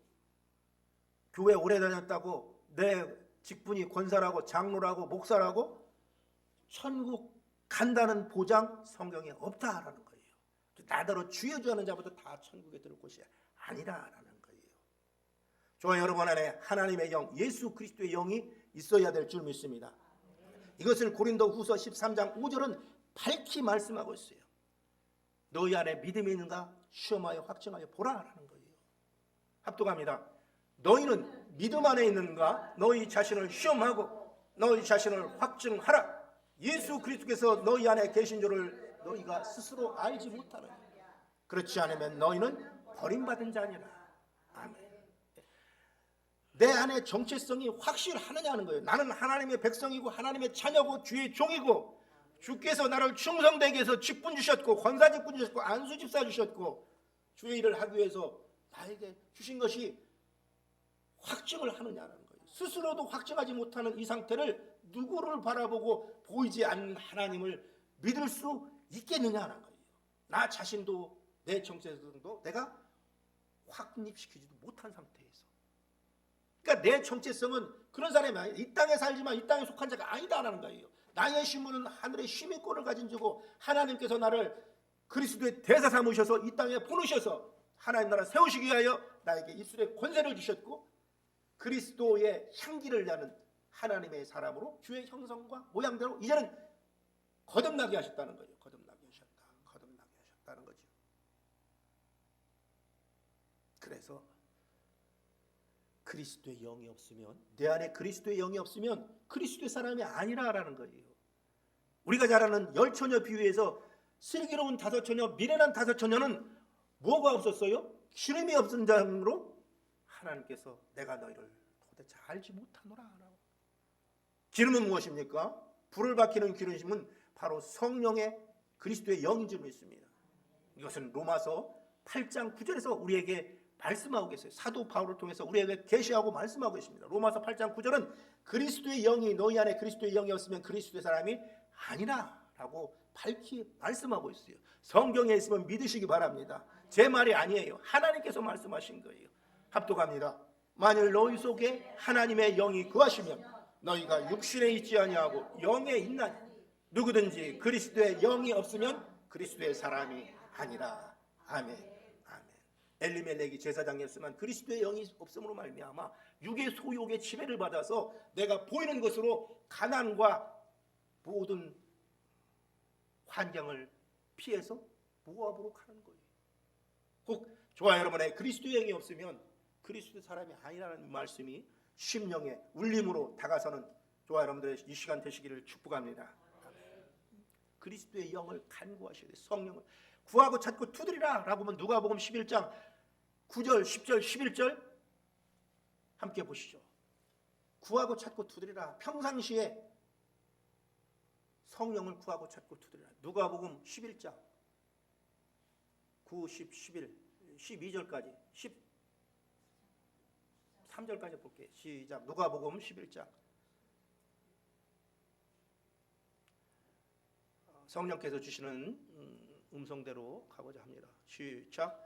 교회 오래 다녔다고 내 직분이 권사라고 장로라고 목사라고 천국 간다는 보장 성경에 없다라는 거예요. 나더러 주여 주여 하는 자부터 다 천국에 들을 곳이 아니라라는 거예요. 저와 여러분 안에 하나님의 영, 예수 그리스도의 영이 있어야 될 줄 믿습니다. 이것을 고린도후서 13장 5절은 밝히 말씀하고 있어요. 너희 안에 믿음이 있는가 시험하여 확증하여 보라라는 거예요. 합독합니다. 너희는 믿음 안에 있는가? 너희 자신을 시험하고 너희 자신을 확증하라. 예수 그리스도께서 너희 안에 계신 줄을 너희가 스스로 알지 못하느냐. 그렇지 않으면 너희는 버림받은 자니라. 아멘. 내 안에 정체성이 확실하느냐는 거예요. 나는 하나님의 백성이고 하나님의 자녀고 주의 종이고 주께서 나를 충성되게 해서 직분 주셨고 권사 직분 주셨고 안수 집사 주셨고 주의 일을 하기 위해서 나에게 주신 것이 확증을 하느냐는 거예요. 스스로도 확증하지 못하는 이 상태를 누구를 바라보고 보이지 않는 하나님을 믿을 수 있겠느냐는 거예요. 나 자신도 내 정체성도 내가 확립시키지도 못한 상태에서, 그러니까 내 정체성은 그런 사람이 아니야. 이 땅에 살지만 이 땅에 속한 자가 아니다라는 거예요. 나의 신분은 하늘의 시민권을 가진 자고 하나님께서 나를 그리스도의 대사 삼으셔서 이 땅에 보내셔서 하나님 나라 세우시기 위하여 나에게 입술의 권세를 주셨고 그리스도의 향기를 나는 하나님의 사람으로 주의 형상과 모양대로 이제는 거듭나게 하셨다는 거예요. 거듭나게 하셨다는 거죠. 그래서 그리스도의 영이 없으면, 내 안에 그리스도의 영이 없으면 그리스도의 사람이 아니라라는 거예요. 우리가 잘 아는 열처녀 비유에서 슬기로운 다섯 처녀, 미련한 다섯 처녀는 뭐가 없었어요? 기름이 없은 자로 하나님께서 내가 너희를 도대체 알지 못하노라. 기름은 무엇입니까? 불을 밝히는 기름은 바로 성령의 그리스도의 영인 줄 믿습니다. 이것은 로마서 8장 9절에서 우리에게 말씀하고 계세요. 사도 바울을 통해서 우리에게 계시하고 말씀하고 계십니다. 로마서 8장 9절은 그리스도의 영이 너희 안에 그리스도의 영이 없으면 그리스도의 사람이 아니라 라고 밝히 말씀하고 있어요. 성경에 있으면 믿으시기 바랍니다. 제 말이 아니에요. 하나님께서 말씀하신 거예요. 합독합니다. 만일 너희 속에 하나님의 영이 거하시면 너희가 육신에 있지 아니하고 영에 있나니 누구든지 그리스도의 영이 없으면 그리스도의 사람이 아니라. 아멘. 엘리멜렉이 제사장이었지만 그리스도의 영이 없음으로 말미암아 육의 소욕의 지배를 받아서 내가 보이는 것으로 가난과 모든 환경을 피해서 모압으로 가는 거예요. 꼭 저와 여러분의 그리스도의 영이 없으면 그리스도의 사람이 아니라는 말씀이 심령의 울림으로 다가서는 저와 여러분들의 이 시간 되시기를 축복합니다. 그리스도의 영을 간구하셔야 돼요. 성령을 구하고 찾고 두드리라 라고 하면 누가복음 11장 9절 10절 11절 함께 보시죠. 구하고 찾고 두드리라. 평상시에 성령을 구하고 찾고 두드리라. 누가복음 11장 9, 10, 11, 12절까지 13절까지 볼게요. 시작. 누가복음 11장. 성령께서 주시는 음성대로 가고자 합니다. 시작.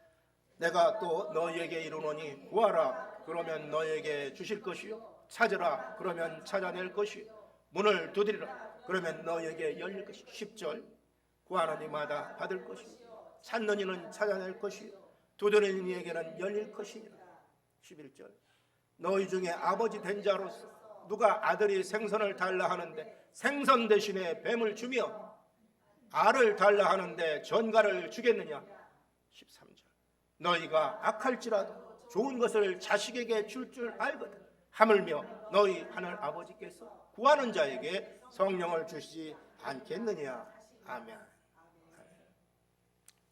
내가 또 너희에게 이르노니 구하라 그러면 너희에게 주실 것이요 찾으라 그러면 찾아낼 것이요 문을 두드리라 그러면 너희에게 열릴 것이요 10절. 구하는 이마다 받을 것이요 찾는 이는 찾아낼 것이요 두드리는 이에게는 열릴 것이니라. 11절. 너희 중에 아버지 된 자로서 누가 아들이 생선을 달라 하는데 생선 대신에 뱀을 주며 알을 달라 하는데 전갈을 주겠느냐. 13절. 너희가 악할지라도 좋은 것을 자식에게 줄 알거든 하물며 너희 하늘 아버지께서 구하는 자에게 성령을 주시지 않겠느냐. 아멘.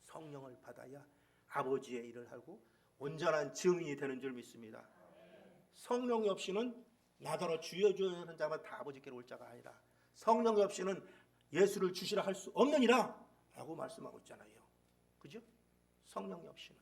성령을 받아야 아버지의 일을 하고 온전한 증인이 되는 줄 믿습니다. 성령이 없이는 나더러 주여 주여 하는 자만 다 아버지께로 올 자가 아니라 성령이 없이는 예수를 주시라 할 수 없느니라 라고 말씀하고 있잖아요. 그죠? 성령이 없이는.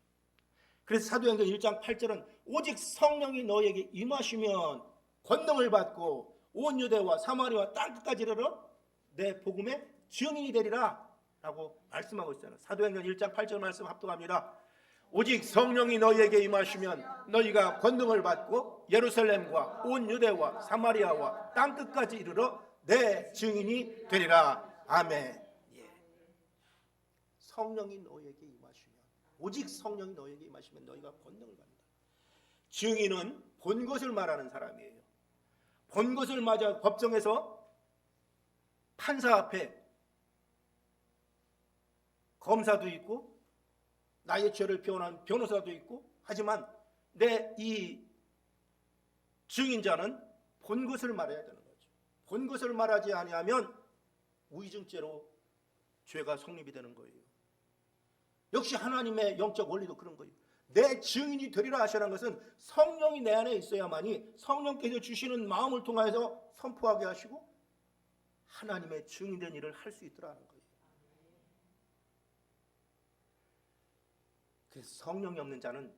그래서 사도행전 1장 8절은 오직 성령이 너희에게 임하시면 권능을 받고 온 유대와 사마리아와 땅끝까지 이르러 내 복음의 증인이 되리라 라고 말씀하고 있잖아요. 사도행전 1장 8절 말씀 합독합니다. 오직 성령이 너희에게 임하시면 너희가 권능을 받고 예루살렘과 온 유대와 사마리아와 땅끝까지 이르러 내 증인이 되리라. 아멘. 예. 성령이 너희에게 임하시면, 오직 성령이 너희에게 임하시면 너희가 권능을 받는다. 증인은 본 것을 말하는 사람이에요. 본 것을 맞아 법정에서 판사 앞에 검사도 있고 나의 죄를 표현한 변호사도 있고, 하지만 내 이 증인자는 본 것을 말해야 되는 거죠. 본 것을 말하지 아니하면 무의증죄로 죄가 성립이 되는 거예요. 역시 하나님의 영적 원리도 그런 거예요. 내 증인이 되리라 하시는 것은 성령이 내 안에 있어야만이 성령께서 주시는 마음을 통하여서 선포하게 하시고 하나님의 증인된 일을 할 수 있더라는 거예요. 그래서 성령이 없는 자는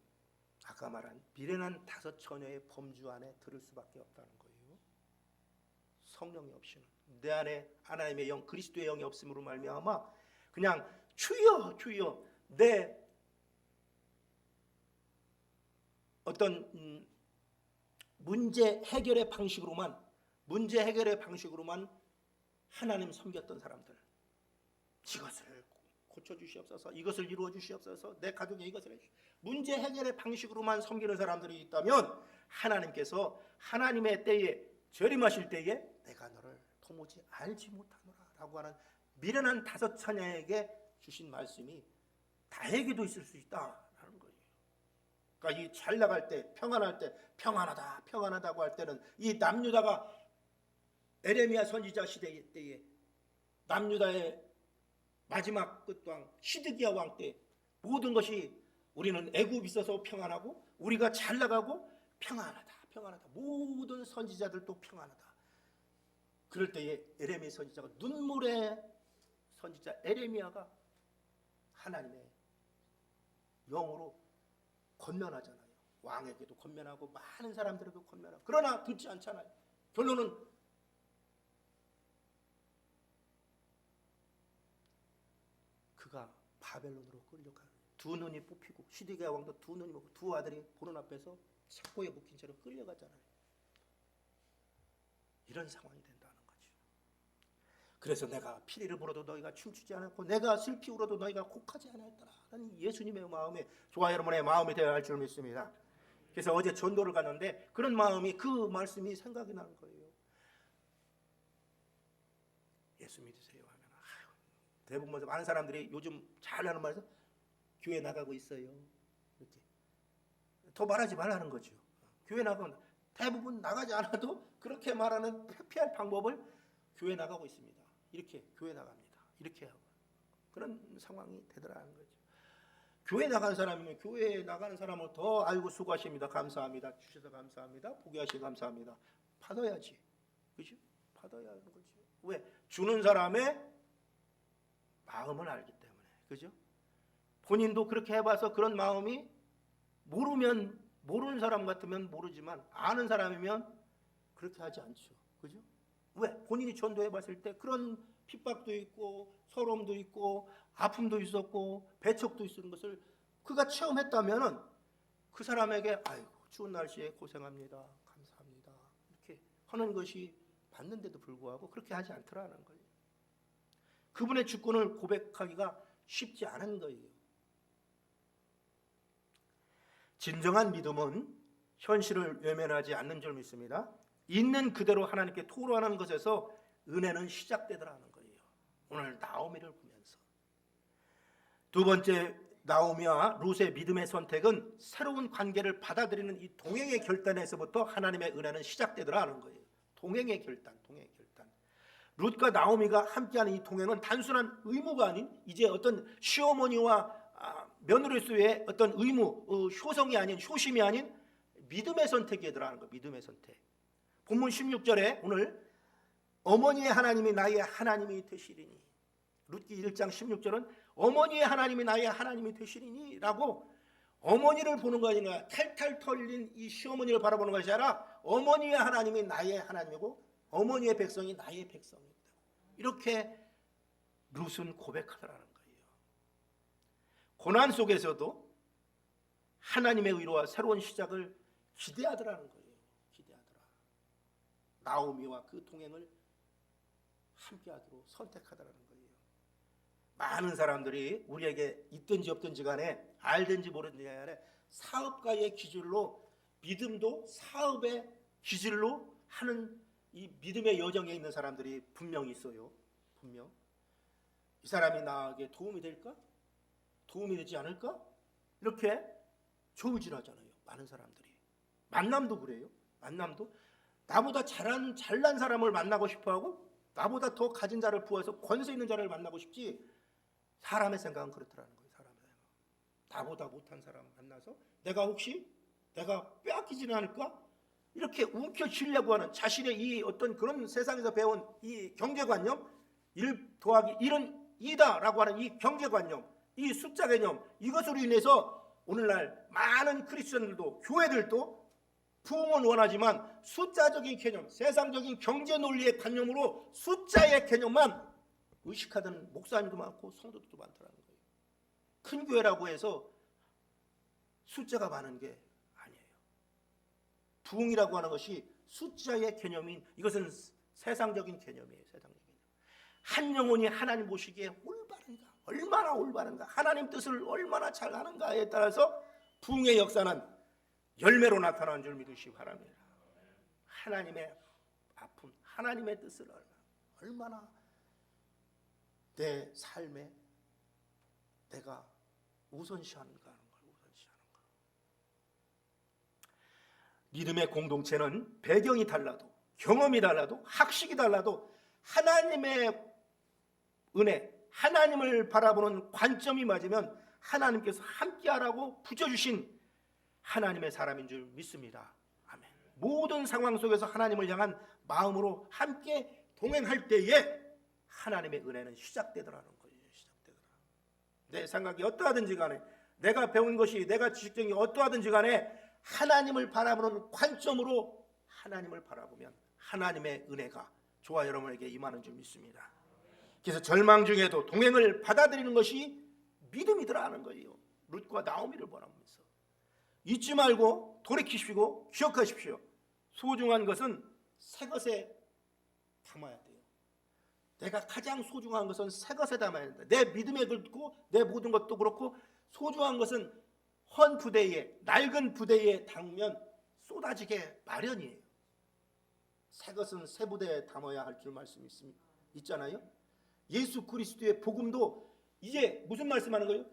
아까 말한 미련한 5 처녀의 범주 안에 들을 수밖에 없다는 거예요. 성령이 없이는 내 안에 하나님의 영, 그리스도의 영이 없음으로 말미암아 그냥 주여 주여 내 어떤 문제 해결의 방식으로만 하나님 섬겼던 사람들, 이것을 고쳐주시옵소서, 이것을 이루어주시옵소서, 내 가족에 이것을 해주시옵소서, 문제 해결의 방식으로만 섬기는 사람들이 있다면 하나님께서 하나님의 때에 재림하실 때에 내가 너를 도무지 알지 못하노라 라고 하는 미련한 5 처녀에게 주신 말씀이 나에게도 있을 수 있다라는 거예요. 그러니까 이 잘 나갈 때, 평안할 때 평안하다 평안하다고 할 때는 이 남유다가 에레미야 선지자 시대 때에 남유다의 마지막 끝왕 시드기야 왕 때 모든 것이 우리는 애굽이 있어서 평안하고 우리가 잘 나가고 평안하다 모든 선지자들도 평안하다. 그럴 때에 에레미야 선지자가 눈물의 선지자 에레미야가 하나님의 영으로 권면하잖아요. 왕에게도 권면하고 많은 사람들에게도 권면하고, 그러나 듣지 않잖아요. 결론은 그가 바벨론으로 끌려가는, 2 눈이 뽑히고 시드기야 왕도 2 눈이 뽑히고 2 아들이 보는 앞에서 삭고에 묶인 채로 끌려가잖아요. 이런 상황이 된다는 거죠. 그래서 내가 피리를 불어도 너희가 춤추지 않았고 내가 슬피 울어도 너희가 곡하지 않았더라는 예수님의 마음에 저와 여러분의 마음이 되어야 할 줄 믿습니다. 그래서 어제 전도를 갔는데 그런 마음이, 그 말씀이 생각이 나는 거예요. 예수 믿으세요 하면 대부분 많은 사람들이 요즘 잘 하는 말에서 교회 나가고 있어요. 이렇게 더 말하지 말라는 거죠. 교회 나가면 대부분 나가지 않아도 그렇게 말하는 회피할 방법을 교회 나가고 있습니다. 이렇게 교회 나갑니다. 이렇게 하고 그런 상황이 되더라는 거죠. 교회 나가는 사람이면 교회 나가는 사람을 더 아이고 수고하십니다. 감사합니다. 주셔서 감사합니다. 포기하시고 감사합니다. 받아야지. 그죠? 받아야 하는 거죠. 왜? 주는 사람의 마음을 알기 때문에. 그죠? 본인도 그렇게 해봐서 그런 마음이 모르는 사람 같으면 모르지만 아는 사람이면 그렇게 하지 않죠. 그죠? 왜? 본인이 전도해봤을 때 그런 핍박도 있고 서러움도 있고 아픔도 있었고 배척도 있는 것을 그가 체험했다면은 그 사람에게 아이고 추운 날씨에 고생합니다. 감사합니다. 이렇게 하는 것이 맞는데도 불구하고 그렇게 하지 않더라는 거예요. 그분의 주권을 고백하기가 쉽지 않은 거예요. 진정한 믿음은 현실을 외면하지 않는 줄 믿습니다. 있는 그대로 하나님께 토로하는 것에서 은혜는 시작되더라는 거예요. 오늘 나오미를 보면서 2 번째, 나오미와 룻의 믿음의 선택은 새로운 관계를 받아들이는 이 동행의 결단에서부터 하나님의 은혜는 시작되더라는 거예요. 동행의 결단. 룻과 나오미가 함께하는 이 동행은 단순한 의무가 아닌 이제 어떤 시어머니와 며느리수의 어떤 의무, 효성이 아닌, 효심이 아닌 믿음의 선택이더라는 거예요. 믿음의 선택. 본문 16절에 오늘 어머니의 하나님이 나의 하나님이 되시리니, 룻기 1장 16절은 어머니의 하나님이 나의 하나님이 되시리니 라고 어머니를 보는 거 아니라 탈탈 털린 이 시어머니를 바라보는 것이 아니라 어머니의 하나님이 나의 하나님이고 어머니의 백성이 나의 백성이다. 이렇게 룻은 고백하더라는 거예요. 고난 속에서도 하나님의 의로와 새로운 시작을 기대하더라는 거예요. 기대하더라. 나오미와 그 동행을 함께하도록 선택하더라는 거예요. 많은 사람들이 우리에게 있든지 없든지 간에 알든지 모르든지 간에 사업가의 기준으로 믿음도 사업의 기질로 하는 이 믿음의 여정에 있는 사람들이 분명히 있어요. 분명. 이 사람이 나에게 도움이 될까? 도움이 되지 않을까? 이렇게 조울질하잖아요. 많은 사람들이. 만남도 그래요. 만남도 나보다 잘난 사람을 만나고 싶어하고 나보다 더 가진 자를 부어서 권세 있는 자를 만나고 싶지, 사람의 생각은 그렇더라는 거예요. 사람의 생각. 나보다 못한 사람 만나서 내가 빼앗기지는 않을까? 이렇게 움켜쥐려고 하는 자신의 이 어떤 그런 세상에서 배운 이 경제관념, 1 더하기 1은 2다라고 하는 이 경제관념, 이 숫자 개념, 이것으로 인해서 오늘날 많은 크리스천들도 교회들도 부흥은 원하지만 숫자적인 개념, 세상적인 경제 논리의 관념으로 숫자의 개념만 의식하던 목사님도 많고 성도들도 많더라는 거예요. 큰 교회라고 해서 숫자가 많은 게 아니에요. 부흥이라고 하는 것이 숫자의 개념인, 이것은 세상적인 개념이에요. 세상적인 개념. 한 영혼이 하나님 보시기에 올바른가, 얼마나 올바른가, 하나님 뜻을 얼마나 잘 아는가에 따라서 부흥의 역사는 열매로 나타나는 줄 믿으시기 바랍니다. 하나님의 아픔, 하나님의 뜻을 얼마나 내 삶에 내가 우선시하는가 하는 걸 우선시하는가. 믿음의 공동체는 배경이 달라도, 경험이 달라도, 학식이 달라도 하나님의 은혜, 하나님을 바라보는 관점이 맞으면 하나님께서 함께하라고 붙여주신 하나님의 사람인 줄 믿습니다. 아멘. 모든 상황 속에서 하나님을 향한 마음으로 함께 동행할 때에 하나님의 은혜는 시작되더라는 거예요. 시작되더라. 내 생각이 어떠하든지 간에, 내가 배운 것이, 내가 지식적인 게 어떠하든지 간에 하나님을 바라보는 관점으로 하나님을 바라보면 하나님의 은혜가 저와 여러분에게 임하는 줄 믿습니다. 그래서 절망 중에도 동행을 받아들이는 것이 믿음이더라 하는 거예요. 룻과 나오미를 보라면서 잊지 말고 돌이키시고 기억하십시오. 소중한 것은 새 것에 담아야 돼요. 내가 가장 소중한 것은 새 것에 담아야 된다. 내 믿음에 그렇고 내 모든 것도 그렇고 소중한 것은 헌 부대에, 낡은 부대에 담으면 쏟아지게 마련이에요. 새 것은 새 부대에 담아야 할 줄 말씀이 있잖아요. 예수 그리스도의 복음도 이제 무슨 말씀하는 거예요?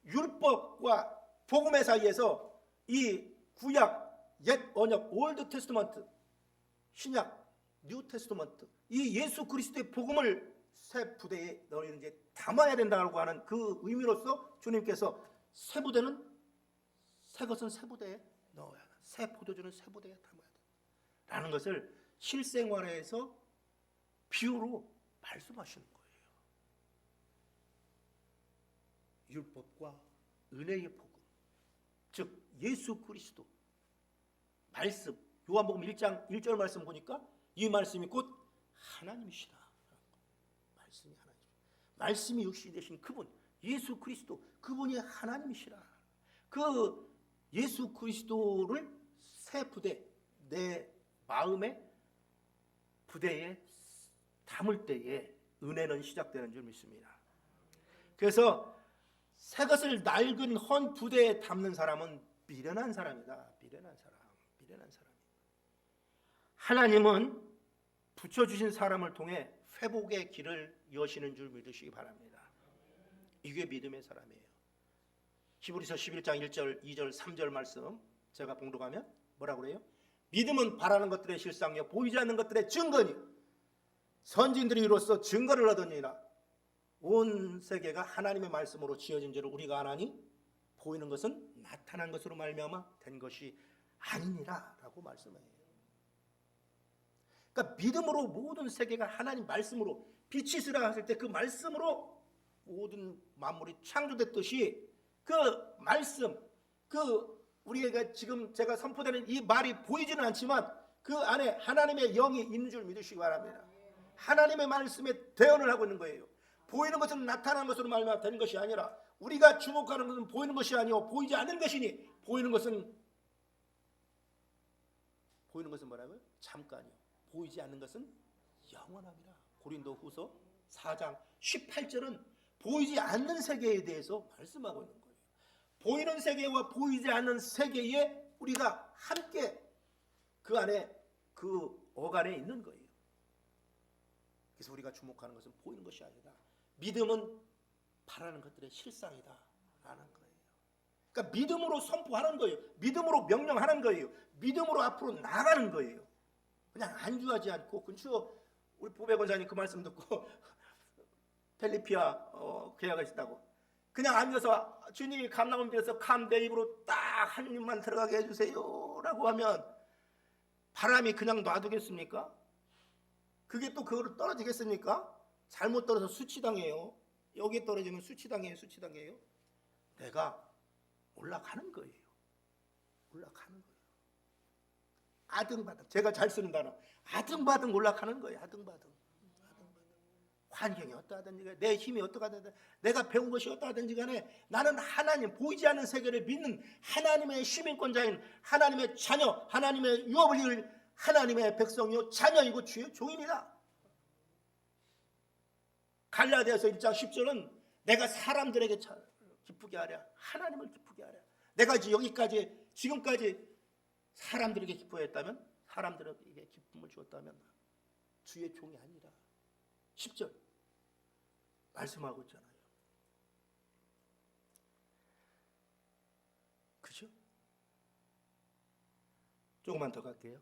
율법과 복음의 사이에서 이 구약, 옛 언약, 올드 테스트먼트, 신약, 뉴 테스트먼트, 이 예수 그리스도의 복음을 새 부대에 너희는 이제 담아야 된다고 하는 그 의미로서 주님께서 새 부대는, 새 것은 새 부대에 넣어야 한다. 새 포도주는 새 부대에 담아야 된다 라는 것을 실생활에서 비유로 말씀하시는 거예요. 율법과 은혜의 복음, 즉 예수 그리스도 말씀, 요한복음 1장 1절 말씀 보니까 이 말씀이 곧 하나님이시다. 말씀이 하나님, 말씀이 육신이 되신 그분 예수 그리스도, 그분이 하나님이시라. 그 예수 그리스도를 새 부대, 내 마음의 부대에 담을 때에 은혜는 시작되는 줄 믿습니다. 그래서 새 것을 낡은 헌 부대에 담는 사람은 미련한 사람이다. 미련한 사람. 하나님은 붙여주신 사람을 통해 회복의 길을 여시는 줄 믿으시기 바랍니다. 이게 믿음의 사람이에요. 히브리서 11장 1절, 2절, 3절 말씀 제가 봉독하면 뭐라고 그래요? 믿음은 바라는 것들의 실상이요 보이지 않는 것들의 증거니 선진들이 이로써 증거를 얻으니라. 온 세계가 하나님의 말씀으로 지어진 줄을 우리가 아나니 보이는 것은 나타난 것으로 말미암아 된 것이 아니니라 라고 말씀해요. 그러니까 믿음으로 모든 세계가 하나님 말씀으로 빛이 있으라 하실 때 그 말씀으로 모든 만물이 창조됐듯이 그 말씀, 그 우리가 지금 제가 선포되는 이 말이 보이지는 않지만 그 안에 하나님의 영이 있는 줄 믿으시기 바랍니다. 하나님의 말씀에 대언을 하고 있는 거예요. 보이는 것은 나타난 것으로 말미암아 되는 것이 아니라 우리가 주목하는 것은 보이는 것이 아니오 보이지 않는 것이니 보이는 것은 뭐라고요? 잠깐이요. 보이지 않는 것은 영원합니다. 고린도후서 4장 18절은 보이지 않는 세계에 대해서 말씀하고 있는 거예요. 보이는 세계와 보이지 않는 세계에 우리가 함께 그 안에 그 어간에 있는 거예요. 그래서 우리가 주목하는 것은 보이는 것이 아니다. 믿음은 바라는 것들의 실상이다 라는 거예요. 그러니까 믿음으로 선포하는 거예요. 믿음으로 명령하는 거예요. 믿음으로 앞으로 나가는 거예요. 그냥 안주하지 않고. 그렇죠? 우리 보배 권사님 그 말씀 듣고 펠리피아 계약을 했다고 그냥 앉아서 주님이 감람을 빌어서 내 입으로 딱 한 입만 들어가게 해주세요 라고 하면 바람이 그냥 놔두겠습니까? 그게 또 그거로 떨어지겠습니까? 잘못 떨어져 수치당해요. 여기에 떨어지면 수치당해요. 내가 올라가는 거예요. 올라가는 거예요. 아등바등. 제가 잘 쓰는 단어. 아등바등 올라가는 거예요. 아등바등. 환경이 어떠하든지 내 힘이 어떠하든지 내가 배운 것이 어떠하든지 간에 나는 하나님, 보이지 않는 세계를 믿는 하나님의 시민권자인 하나님의 자녀, 하나님의 유업을 이을 하나님의 백성이요 자녀이고 주의 종입니다. 갈라디아서 1장 10절은 내가 사람들에게 기쁘게 하랴, 하나님을 기쁘게 하랴. 내가 여기까지 지금까지 사람들에게 기뻐했다면, 사람들에게 기쁨을 주었다면 주의 종이 아니라 10절 말씀하고 있잖아요. 그죠? 조금만 더 갈게요.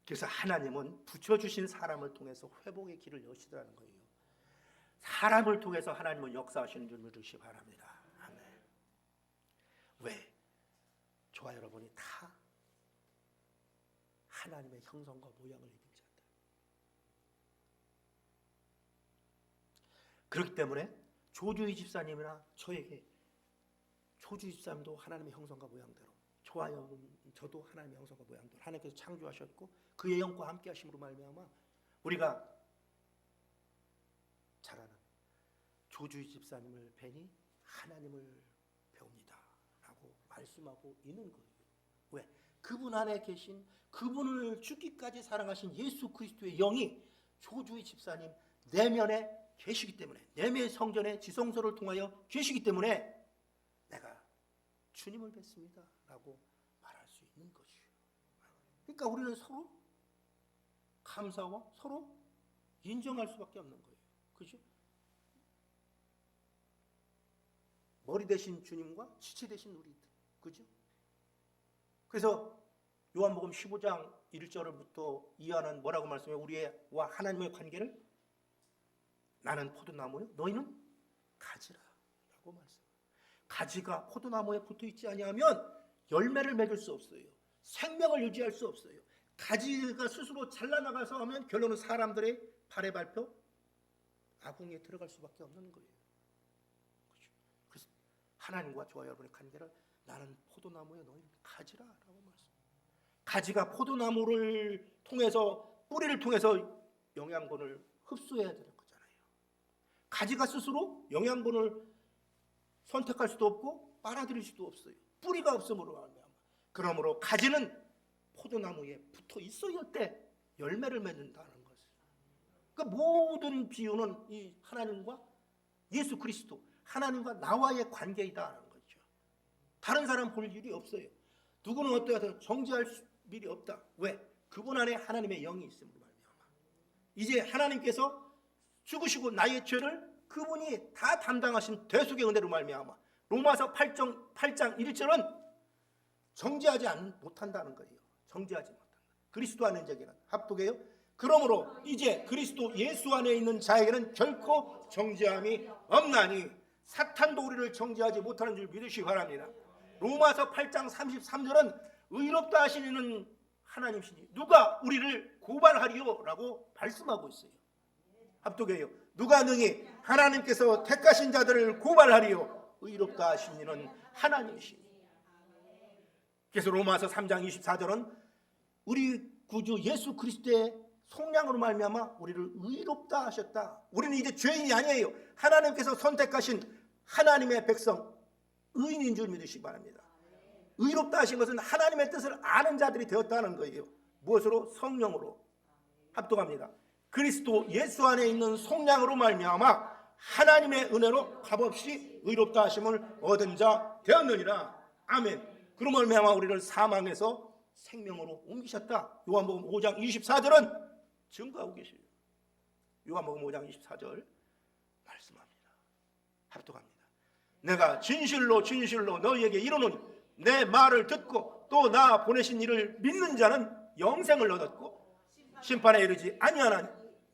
그래서 하나님은 붙여주신 사람을 통해서 회복의 길을 여시더라는 거예요. 사람을 통해서 하나님은 역사하시는 줄 믿으시기 바랍니다. 아멘. 왜? 저와 여러분이 다 하나님의 형성과 모양을 입은 자들. 그렇기 때문에 조주희 집사님이나 저에게, 조주희 집사님도 하나님의 형성과 모양대로, 저와 여러분, 저도 하나님의 형성과 모양대로 하나님께서 창조하셨고 그의 영과 함께 하심으로 말미암아 우리가 잘 아는 조주희 집사님을 뵈니 하나님을 배웁니다 라고 말씀하고 있는 거예요. 왜? 그분 안에 계신, 그분을 죽기까지 사랑하신 예수 그리스도의 영이 조주희 집사님 내면에 계시기 때문에, 내면 성전의 지성소를 통하여 계시기 때문에 내가 주님을 뵙습니다 라고 말할 수 있는 것이에요. 그러니까 우리는 서로 감사와 서로 인정할 수밖에 없는 거예요. 그죠? 머리 대신 주님과 지체 대신 우리들. 그죠? 그래서 요한복음 15장 1절부터 이하는 뭐라고 말씀해요? 우리와 하나님의 관계를 나는 포도나무요 너희는 가지라 라고 말씀해요. 가지가 포도나무에 붙어있지 아니하면 열매를 맺을 수 없어요. 생명을 유지할 수 없어요. 가지가 스스로 잘라나가서 하면 결론은 사람들의 발에 밟혀 아궁이에 들어갈 수밖에 없는 거예요. 그렇죠? 그래서 하나님과 저와 여러분의 관계를 나는 포도나무에 너희는 가지라 라고 말씀해요. 가지가 포도나무를 통해서, 뿌리를 통해서 영양분을 흡수해야 되는 거잖아요. 가지가 스스로 영양분을 선택할 수도 없고 빨아들일 수도 없어요. 뿌리가 없음으로 말미암아. 그러므로 가지는 포도나무에 붙어 있어야 때 열매를 맺는다는 것을. 그러니까 모든 비유는 이 하나님과 예수 그리스도, 하나님과 나와의 관계이다는 거죠. 다른 사람 볼 일이 없어요. 누구는 어떠해서 정죄할 일이 없다. 왜? 그분 안에 하나님의 영이 있음으로 말미암아. 이제 하나님께서 죽으시고 나의 죄를 그분이 다 담당하신 대속의 은혜로 말미암아 로마서 8장 1절은 정죄하지 못한다는 거예요. 정죄하지 못한다. 그리스도 안에 자에게는 합독해요. 그러므로 이제 그리스도 예수 안에 있는 자에게는 결코 정죄함이 없나니 사탄도 우리를 정죄하지 못하는 줄 믿으시기 바랍니다. 로마서 8장 33절은 의롭다 하신 이는 하나님이시니 누가 우리를 고발하리요? 라고 말씀하고 있어요. 합독해요. 누가 능히 하나님께서 택하신 자들을 고발하리요? 의롭다 하신 이는 하나님이시니. 그래서 로마서 3장 24절은 우리 구주 예수 그리스도의 속량으로 말미암아 우리를 의롭다 하셨다. 우리는 이제 죄인이 아니에요. 하나님께서 선택하신 하나님의 백성, 의인인 줄 믿으시기 바랍니다. 의롭다 하신 것은 하나님의 뜻을 아는 자들이 되었다는 거예요. 무엇으로? 성령으로. 합독합니다. 그리스도 예수 안에 있는 속량으로 말미암아 하나님의 은혜로 값없이 의롭다 하심을 얻은 자 되었느니라. 아멘. 그러므로 말미암아 우리를 사망에서 생명으로 옮기셨다. 요한복음 5장 24절은 증거하고 계세요. 요한복음 5장 24절 말씀합니다. 합독합니다. 내가 진실로 진실로 너희에게 이르노니 내 말을 듣고 또 나 보내신 이를 믿는 자는 영생을 얻었고 심판에 이르지 아니하나니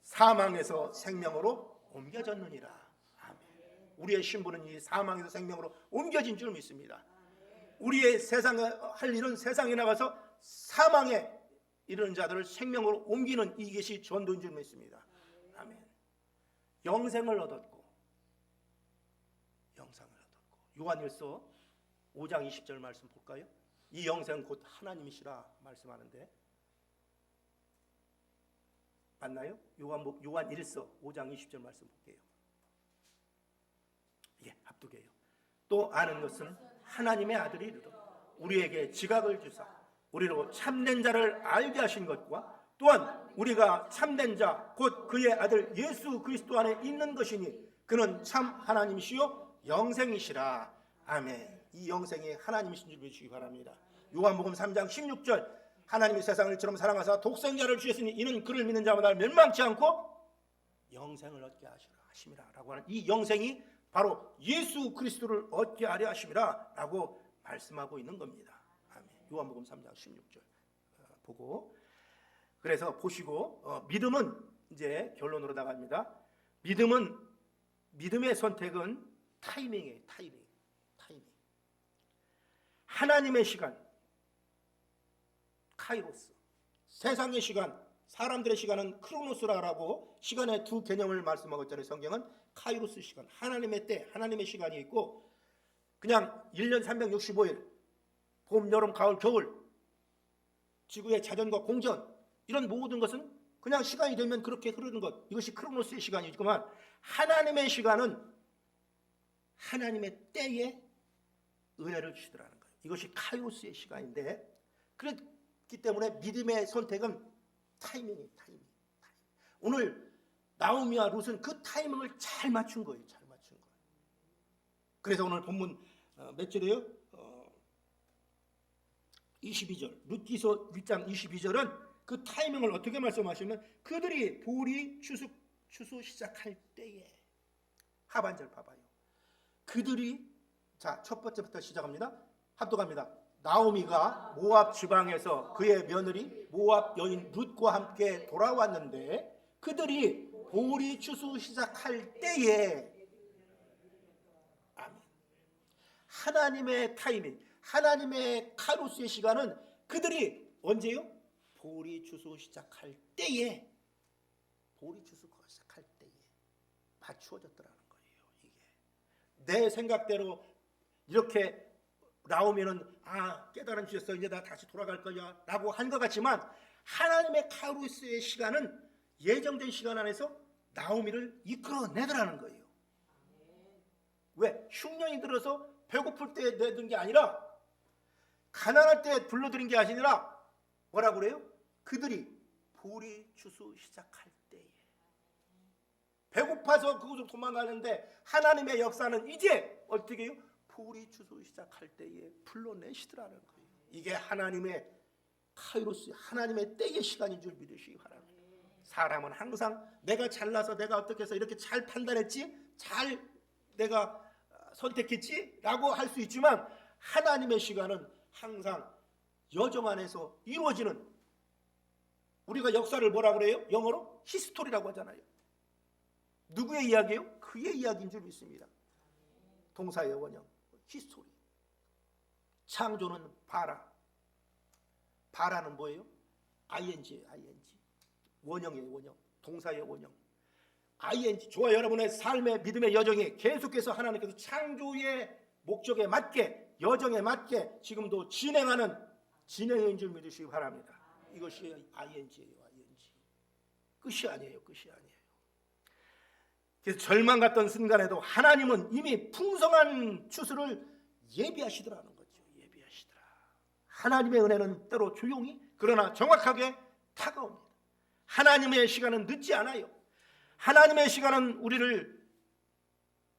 사망에서 생명으로 옮겨졌느니라. 아멘. 우리의 신분은 이 사망에서 생명으로 옮겨진 줄 믿습니다. 우리의 세상에 할 일은 세상에 나가서 사망에 이르는 자들을 생명으로 옮기는 이것이 전도인 줄 믿습니다. 아멘. 영생을 얻었고 요한일서 5장 20절 말씀 볼까요? 이 영생은 곧 하나님이시라 말씀하는데 맞나요? 요한일서 5장 20절 말씀 볼게요. 예, 합독해요. 또 아는 것은 하나님의 아들이 이르러 우리에게 지각을 주사 우리로 참된 자를 알게 하신 것과 또한 우리가 참된 자 곧 그의 아들 예수 그리스도 안에 있는 것이니 그는 참 하나님이시요 영생이시라. 아멘. 이 영생이 하나님이신 줄 믿으시기 바랍니다. 요한복음 3장 16절 하나님이 세상을 이처럼 사랑하사 독생자를 주셨으니 이는 그를 믿는 자마다 멸망치 않고 영생을 얻게 하심이라 라고 하는 이 영생이 바로 예수 그리스도를 얻게 하려 하심이라 라고 말씀하고 있는 겁니다. 아멘. 요한복음 3장 16절 보고 그래서 보시고 믿음은 이제 결론으로 나갑니다. 믿음의 선택은 타이밍이에요. 타이밍. 하나님의 시간 카이로스, 세상의 시간, 사람들의 시간은 크로노스라고 시간의 두 개념을 말씀하고 있잖아요. 성경은 카이로스 시간, 하나님의 때, 하나님의 시간이 있고 그냥 1년 365일 봄, 여름, 가을, 겨울 지구의 자전과 공전 이런 모든 것은 그냥 시간이 되면 그렇게 흐르는 것, 이것이 크로노스의 시간이지만 하나님의 시간은 하나님의 때에 은혜를 주시더라는 거예요. 이것이 카이로스의 시간인데 그렇기 때문에 믿음의 선택은 타이밍이에요. 타이밍. 오늘 나오미와 룻은 그 타이밍을 잘 맞춘 거예요. 잘 맞춘 거예요. 그래서 오늘 본문 몇 절이에요? 22절 룻기서 1장 22절은 그 타이밍을 어떻게 말씀하시면 그들이 보리 추수 시작할 때에 하반절 봐봐요. 그들이 자 첫 번째부터 시작합니다. 합독합니다. 나오미가 모압 지방에서 그의 며느리 모압 여인 룻과 함께 돌아왔는데 그들이 보리 추수 시작할 때에 아멘. 하나님의 타이밍, 하나님의 카이로스의 시간은 그들이 언제요? 보리 추수 시작할 때에 보리 추수 시작할 때에 맞추어졌더라는 거예요. 이게 내 생각대로 이렇게 나오면은 깨달음 주셨어 이제 나 다시 돌아갈 거야 라고 한 것 같지만 하나님의 카이로스의 시간은 예정된 시간 안에서 나오미를 이끌어내더라는 거예요. 왜? 흉년이 들어서 배고플 때 내든 게 아니라 가난할 때 불러들인 게 아니라 뭐라고 그래요? 그들이 보리 추수 시작할 때에 배고파서 그곳으로 도망가는데 하나님의 역사는 이제 어떻게 해요? 보리 추수 시작할 때에 불러내시더라는 거예요. 이게 하나님의 카이로스, 하나님의 때의 시간인 줄 믿으시기 바랍니다. 사람은 항상 내가 잘나서 내가 어떻게 해서 이렇게 잘 판단했지, 잘 내가 선택했지 라고 할 수 있지만 하나님의 시간은 항상 여정 안에서 이루어지는, 우리가 역사를 뭐라 그래요? 영어로 히스토리라고 하잖아요. 누구의 이야기예요? 그의 이야기인 줄 믿습니다. 동사의 원형 히스토리. 창조는 바라는 뭐예요? ing예요. ing. 원형이에요. 원형. 동사의 원형. ing. 저와 여러분의 삶의 믿음의 여정이 계속해서 하나님께서 창조의 목적에 맞게, 여정에 맞게 지금도 진행하는 진행인 줄 믿으시기 바랍니다. 이것이 ing예요. ing. 끝이 아니에요. 끝이 아니에요. 그래서 절망 같던 순간에도 하나님은 이미 풍성한 추수를 예비하시더라는 거죠. 예비하시더라. 하나님의 은혜는 때로 조용히 그러나 정확하게 다가옵니다. 하나님의 시간은 늦지 않아요. 하나님의 시간은 우리를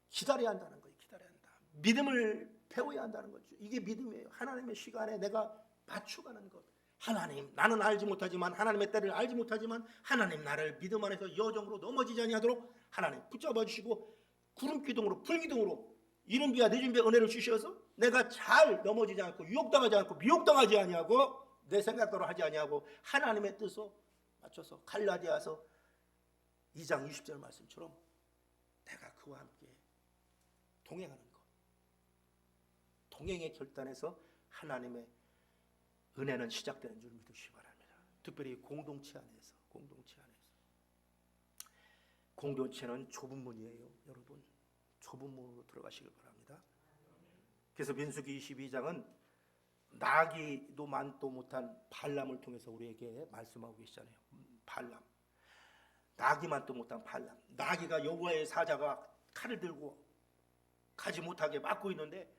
기다려야 한다는 거예요. 기다려야 한다. 믿음을 배워야 한다는 거죠. 이게 믿음이에요. 하나님의 시간에 내가 맞춰가는 것. 하나님, 나는 알지 못하지만, 하나님의 때를 알지 못하지만 하나님 나를 믿음 안에서 여정으로 넘어지지 아니하도록 하나님 붙잡아 주시고 구름기둥으로 불기둥으로 이른 비와 늦은 비의 은혜를 주셔서 내가 잘 넘어지지 않고 유혹당하지 않고 미혹당하지 아니하고 내 생각대로 하지 아니하고 하나님의 뜻에 맞춰서 갈라디아서 2장 20절 말씀처럼 내가 그와 함께 동행하는 것. 동행의 결단에서 하나님의 은혜는 시작되는 줄 믿으시기 바랍니다. 특별히 공동체 안에서. 공동체는 좁은 문이에요. 여러분, 좁은 문으로 들어가시길 바랍니다. 그래서 민수기 22장은 나기도 만도 못한 발람을 통해서 우리에게 말씀하고 계시잖아요. 발람, 나기만도 못한 발람. 나기가 여호와의 사자가 칼을 들고 가지 못하게 막고 있는데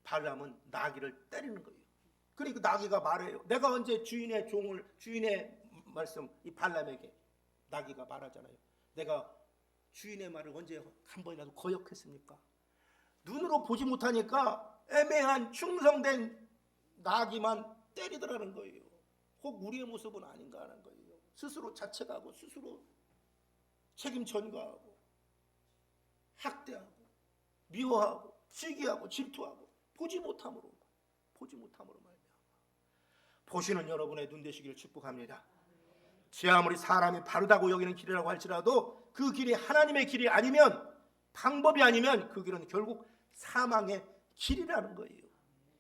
발람은 나기를 때리는 거예요. 그러니까 나기가 말해요. 내가 언제 주인의 말씀 이 발람에게 나기가 말하잖아요. 내가 주인의 말을 언제 한 번이라도 거역했습니까? 눈으로 보지 못하니까 애매한 충성된 나기만 때리더라는 거예요. 혹 우리의 모습은 아닌가 하는 거예요. 스스로 자책하고 스스로 책임 전가하고 학대하고 미워하고 시기하고 질투하고 보지 못함으로 말미암아. 보시는 여러분의 눈 되시기를 축복합니다. 제 아무리 사람이 바르다고 여기는 길이라고 할지라도 그 길이 하나님의 길이 아니면, 방법이 아니면 그 길은 결국 사망의 길이라는 거예요.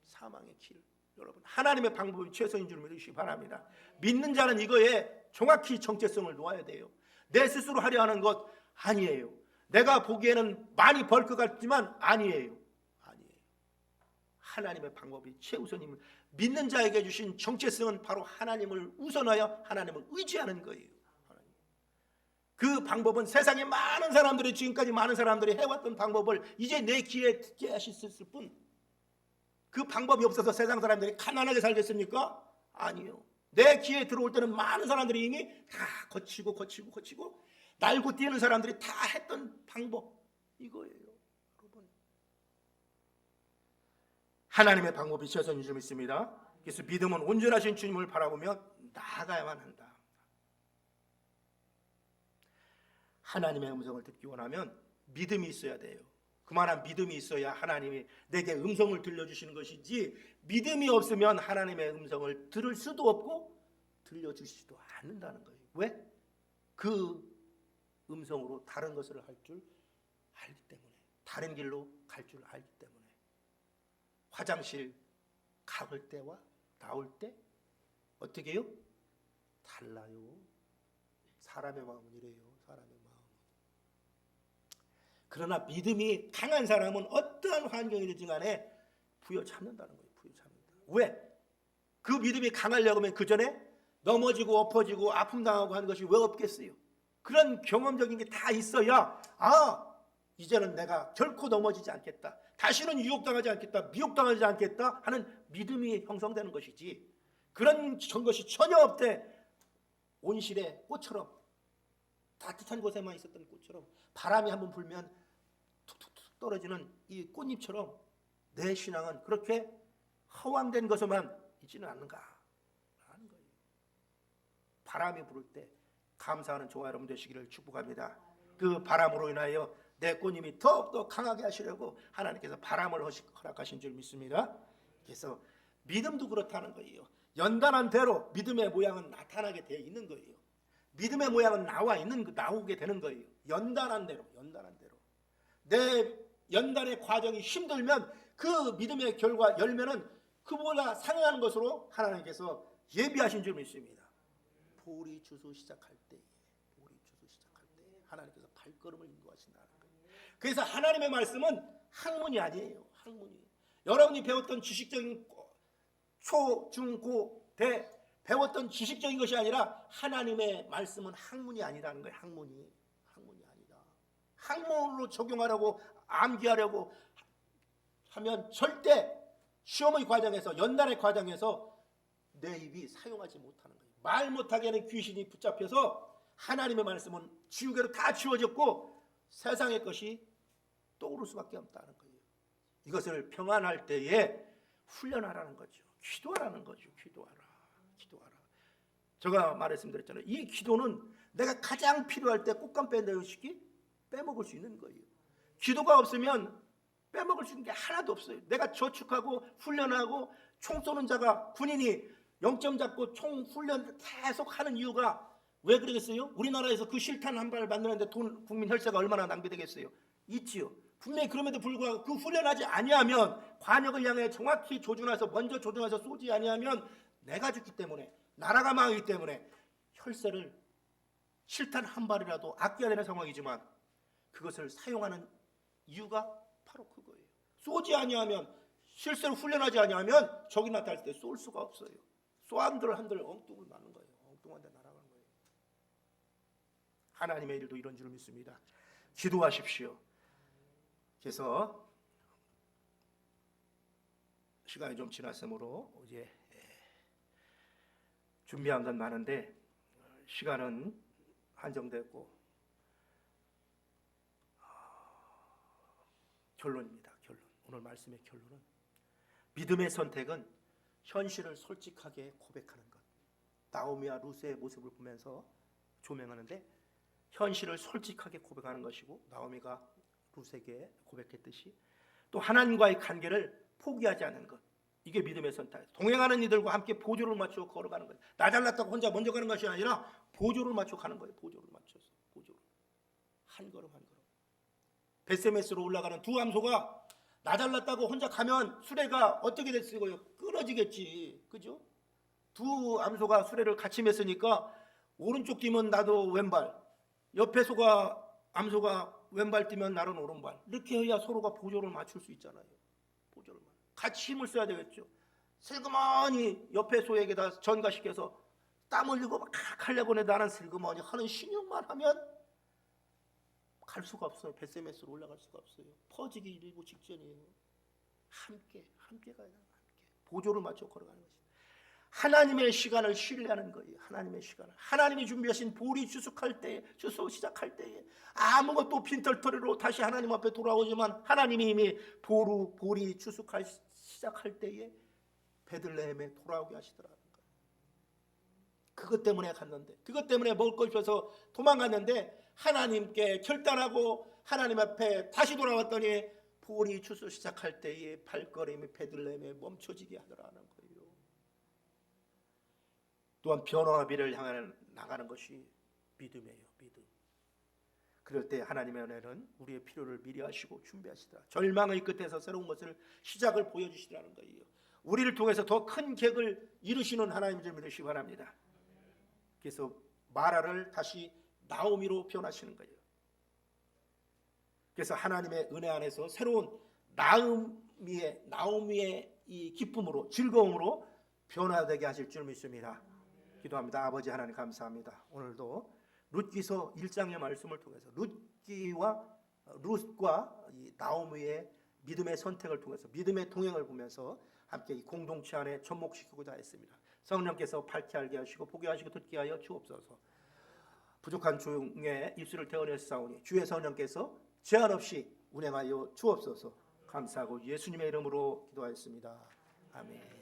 사망의 길. 여러분, 하나님의 방법이 최선인 줄 믿으시기 바랍니다. 믿는 자는 이거에 정확히 정체성을 놓아야 돼요. 내 스스로 하려 하는 것 아니에요. 내가 보기에는 많이 벌 것 같지만 아니에요. 하나님의 방법이 최우선임을 믿는 자에게 주신 정체성은 바로 하나님을 우선하여 하나님을 의지하는 거예요. 그 방법은 세상에 많은 사람들이, 지금까지 많은 사람들이 해왔던 방법을 이제 내 귀에 듣게 하셨을 뿐, 그 방법이 없어서 세상 사람들이 가난하게 살겠습니까? 아니요. 내 귀에 들어올 때는 많은 사람들이 이미 다 거치고 날고 뛰는 사람들이 다 했던 방법 이거예요. 여러분, 하나님의 방법이 최선인 줄 믿습니다. 그래서 믿음은 온전하신 주님을 바라보며 나아가야만 한다. 하나님의 음성을 듣기 원하면 믿음이 있어야 돼요. 그만한 믿음이 있어야 하나님이 내게 음성을 들려주시는 것이지, 믿음이 없으면 하나님의 음성을 들을 수도 없고 들려주시지도 않는다는 거예요. 왜? 그 음성으로 다른 것을 할 줄 알기 때문에, 다른 길로 갈 줄 알기 때문에. 화장실 가볼 때와 나올 때 어떻게 해요? 달라요. 사람의 마음은 이래요. 사람의 마음은. 그러나 믿음이 강한 사람은 어떠한 환경이든지 간에 부여잡는다는 거예요. 부여잡는다. 왜? 그 믿음이 강하려고 하면 그 전에 넘어지고 엎어지고 아픔 당하고 하는 것이 왜 없겠어요? 그런 경험적인 게 다 있어야, 이제는 내가 결코 넘어지지 않겠다, 다시는 유혹당하지 않겠다, 미혹당하지 않겠다 하는 믿음이 형성되는 것이지, 그런 것이 전혀 없대 온실의 꽃처럼, 따뜻한 곳에만 있었던 꽃처럼 바람이 한번 불면 툭툭툭 떨어지는 이 꽃잎처럼 내 신앙은 그렇게 허황된 것에만 있지는 않는가 하는 거예요. 바람이 불을 때 감사하는 저와 여러분 되시기를 축복합니다. 그 바람으로 인하여 내 꽃잎이 더욱더 강하게 하시려고 하나님께서 바람을 허락하신 줄 믿습니다. 그래서 믿음도 그렇다는 거예요. 연단한 대로 믿음의 모양은 나타나게 되어 있는 거예요. 믿음의 모양은 나오게 되는 거예요. 연단한 대로. 내 연단의 과정이 힘들면 그 믿음의 결과, 열매는 그보다 상응하는 것으로 하나님께서 예비하신 줄 믿습니다. 보리 주수 시작할 때 하나님께서 발걸음을 인도하신다는 거예요. 그래서 하나님의 말씀은 학문이 아니에요. 학문이. 여러분이 배웠던 지식적인 초, 중, 고, 대 배웠던 지식적인 것이 아니라 하나님의 말씀은 학문이 아니라는 거예요. 학문이 아니다. 학문으로 적용하려고, 암기하려고 하면 절대 시험의 과정에서, 연단의 과정에서 내 입이 사용하지 못하는 거예요. 말 못하게 하는 귀신이 붙잡혀서 하나님의 말씀은 지우개로 다 지워졌고 세상의 것이 떠오를 수밖에 없다는 거예요. 이것을 평안할 때에 훈련하라는 거죠. 기도하라는 거죠. 기도하라. 제가 말씀드렸잖아요. 이 기도는 내가 가장 필요할 때 꽃감 빼내시기 빼먹을 수 있는 거예요. 기도가 없으면 빼먹을 수 있는 게 하나도 없어요. 내가 저축하고 훈련하고 총 쏘는 자가 군인이 0점 잡고 총 훈련 계속 하는 이유가 왜 그러겠어요? 우리나라에서 그 실탄 한 발 만드는데 돈 국민 혈세가 얼마나 낭비되겠어요? 있지요. 분명히 그럼에도 불구하고 그 훈련하지 아니하면 관역을 향해 정확히 조준해서 먼저 조준해서 쏘지 아니하면 내가 죽기 때문에 나라가 망하기 때문에 혈세를 실탄 한 발이라도 아껴야 되는 상황이지만 그것을 사용하는 이유가 바로 그거예요. 쏘지 아니하면 실제로 훈련하지 아니하면 적이 나타날 때 쏠 수가 없어요. 쏘한들 엉뚱을 맞는 거예요. 엉뚱한 데 날아가는 거예요. 하나님의 일도 이런 줄 믿습니다. 기도하십시오. 그래서 시간이 좀 지났으므로 이제 준비한 건 많은데 시간은 한정됐고 결론입니다. 결론. 오늘 말씀의 결론은 믿음의 선택은 현실을 솔직하게 고백하는 것. 나오미와 루스의 모습을 보면서 조명하는데 현실을 솔직하게 고백하는 것이고 나오미가 루스에게 고백했듯이 또 하나님과의 관계를 포기하지 않는 것. 이게 믿음의 선택. 동행하는 이들과 함께 보조를 맞추어 걸어가는 거예요. 나 잘났다고 혼자 먼저 가는 것이 아니라 보조를 맞춰 가는 거예요. 보조를 맞춰서. 보조를. 한 걸음 한 걸음. 베세메스로 올라가는 두 암소가 나 잘났다고 혼자 가면 수레가 어떻게 됐어요? 끊어지겠지. 그죠? 두 암소가 수레를 같이 맸으니까 오른쪽 뛰면 나도 왼발, 옆에 암소가 왼발 뛰면 나는 오른발. 이렇게 해야 서로가 보조를 맞출 수 있잖아요. 보조를 같이 힘을 써야 되겠죠. 슬그머니 옆에 소에게다 전가시켜서 땀 흘리고 막 하려고 해. 나는 슬그머니 하는 신용만 하면 갈 수가 없어요. 베세메스로 올라갈 수가 없어요. 퍼지기 일부 직전이에요. 함께 가야 돼요. 함께 보조를 맞춰 걸어가는 것입니다. 하나님의 시간을 신뢰하는 거예요. 하나님의 시간을. 하나님이 준비하신 보리 추수 시작할 때에 아무것도 빈털터리로 다시 하나님 앞에 돌아오지만 하나님이 이미 보리 추수할 시작할 때에 베들레헴에 돌아오게 하시더라는 거예요. 그것 때문에 갔는데, 그것 때문에 먹을 것 없어서 도망갔는데 하나님께 결단하고 하나님 앞에 다시 돌아왔더니 보리 추수 시작할 때에 발걸음이 베들레헴에 멈춰지게 하더라는 거예요. 또한 변화비를 향해 나가는 것이 믿음이에요. 믿음. 그럴 때 하나님의 은혜는 우리의 필요를 미리 하시고 준비하시더라. 절망의 끝에서 새로운 것을 시작을 보여주시더라는 거예요. 우리를 통해서 더 큰 계획을 이루시는 하나님을 좀 믿으시기 바랍니다. 그래서 마라를 다시 나오미로 변하시는 거예요. 그래서 하나님의 은혜 안에서 새로운 나오미의 이 기쁨으로 즐거움으로 변화되게 하실 줄 믿습니다. 기도합니다. 아버지 하나님 감사합니다. 오늘도 룻기서 1장의 말씀을 통해서 룻과 이 나오미의 믿음의 선택을 통해서 믿음의 동행을 보면서 함께 이 공동체 안에 접목시키고자 했습니다. 성령께서 밝게 알게 하시고 보게 하시고 듣게 하여 주옵소서. 부족한 중에 입술을 태워내사오니 주의 성령께서 제한 없이 운행하여 주옵소서. 감사하고 예수님의 이름으로 기도하였습니다. 아멘.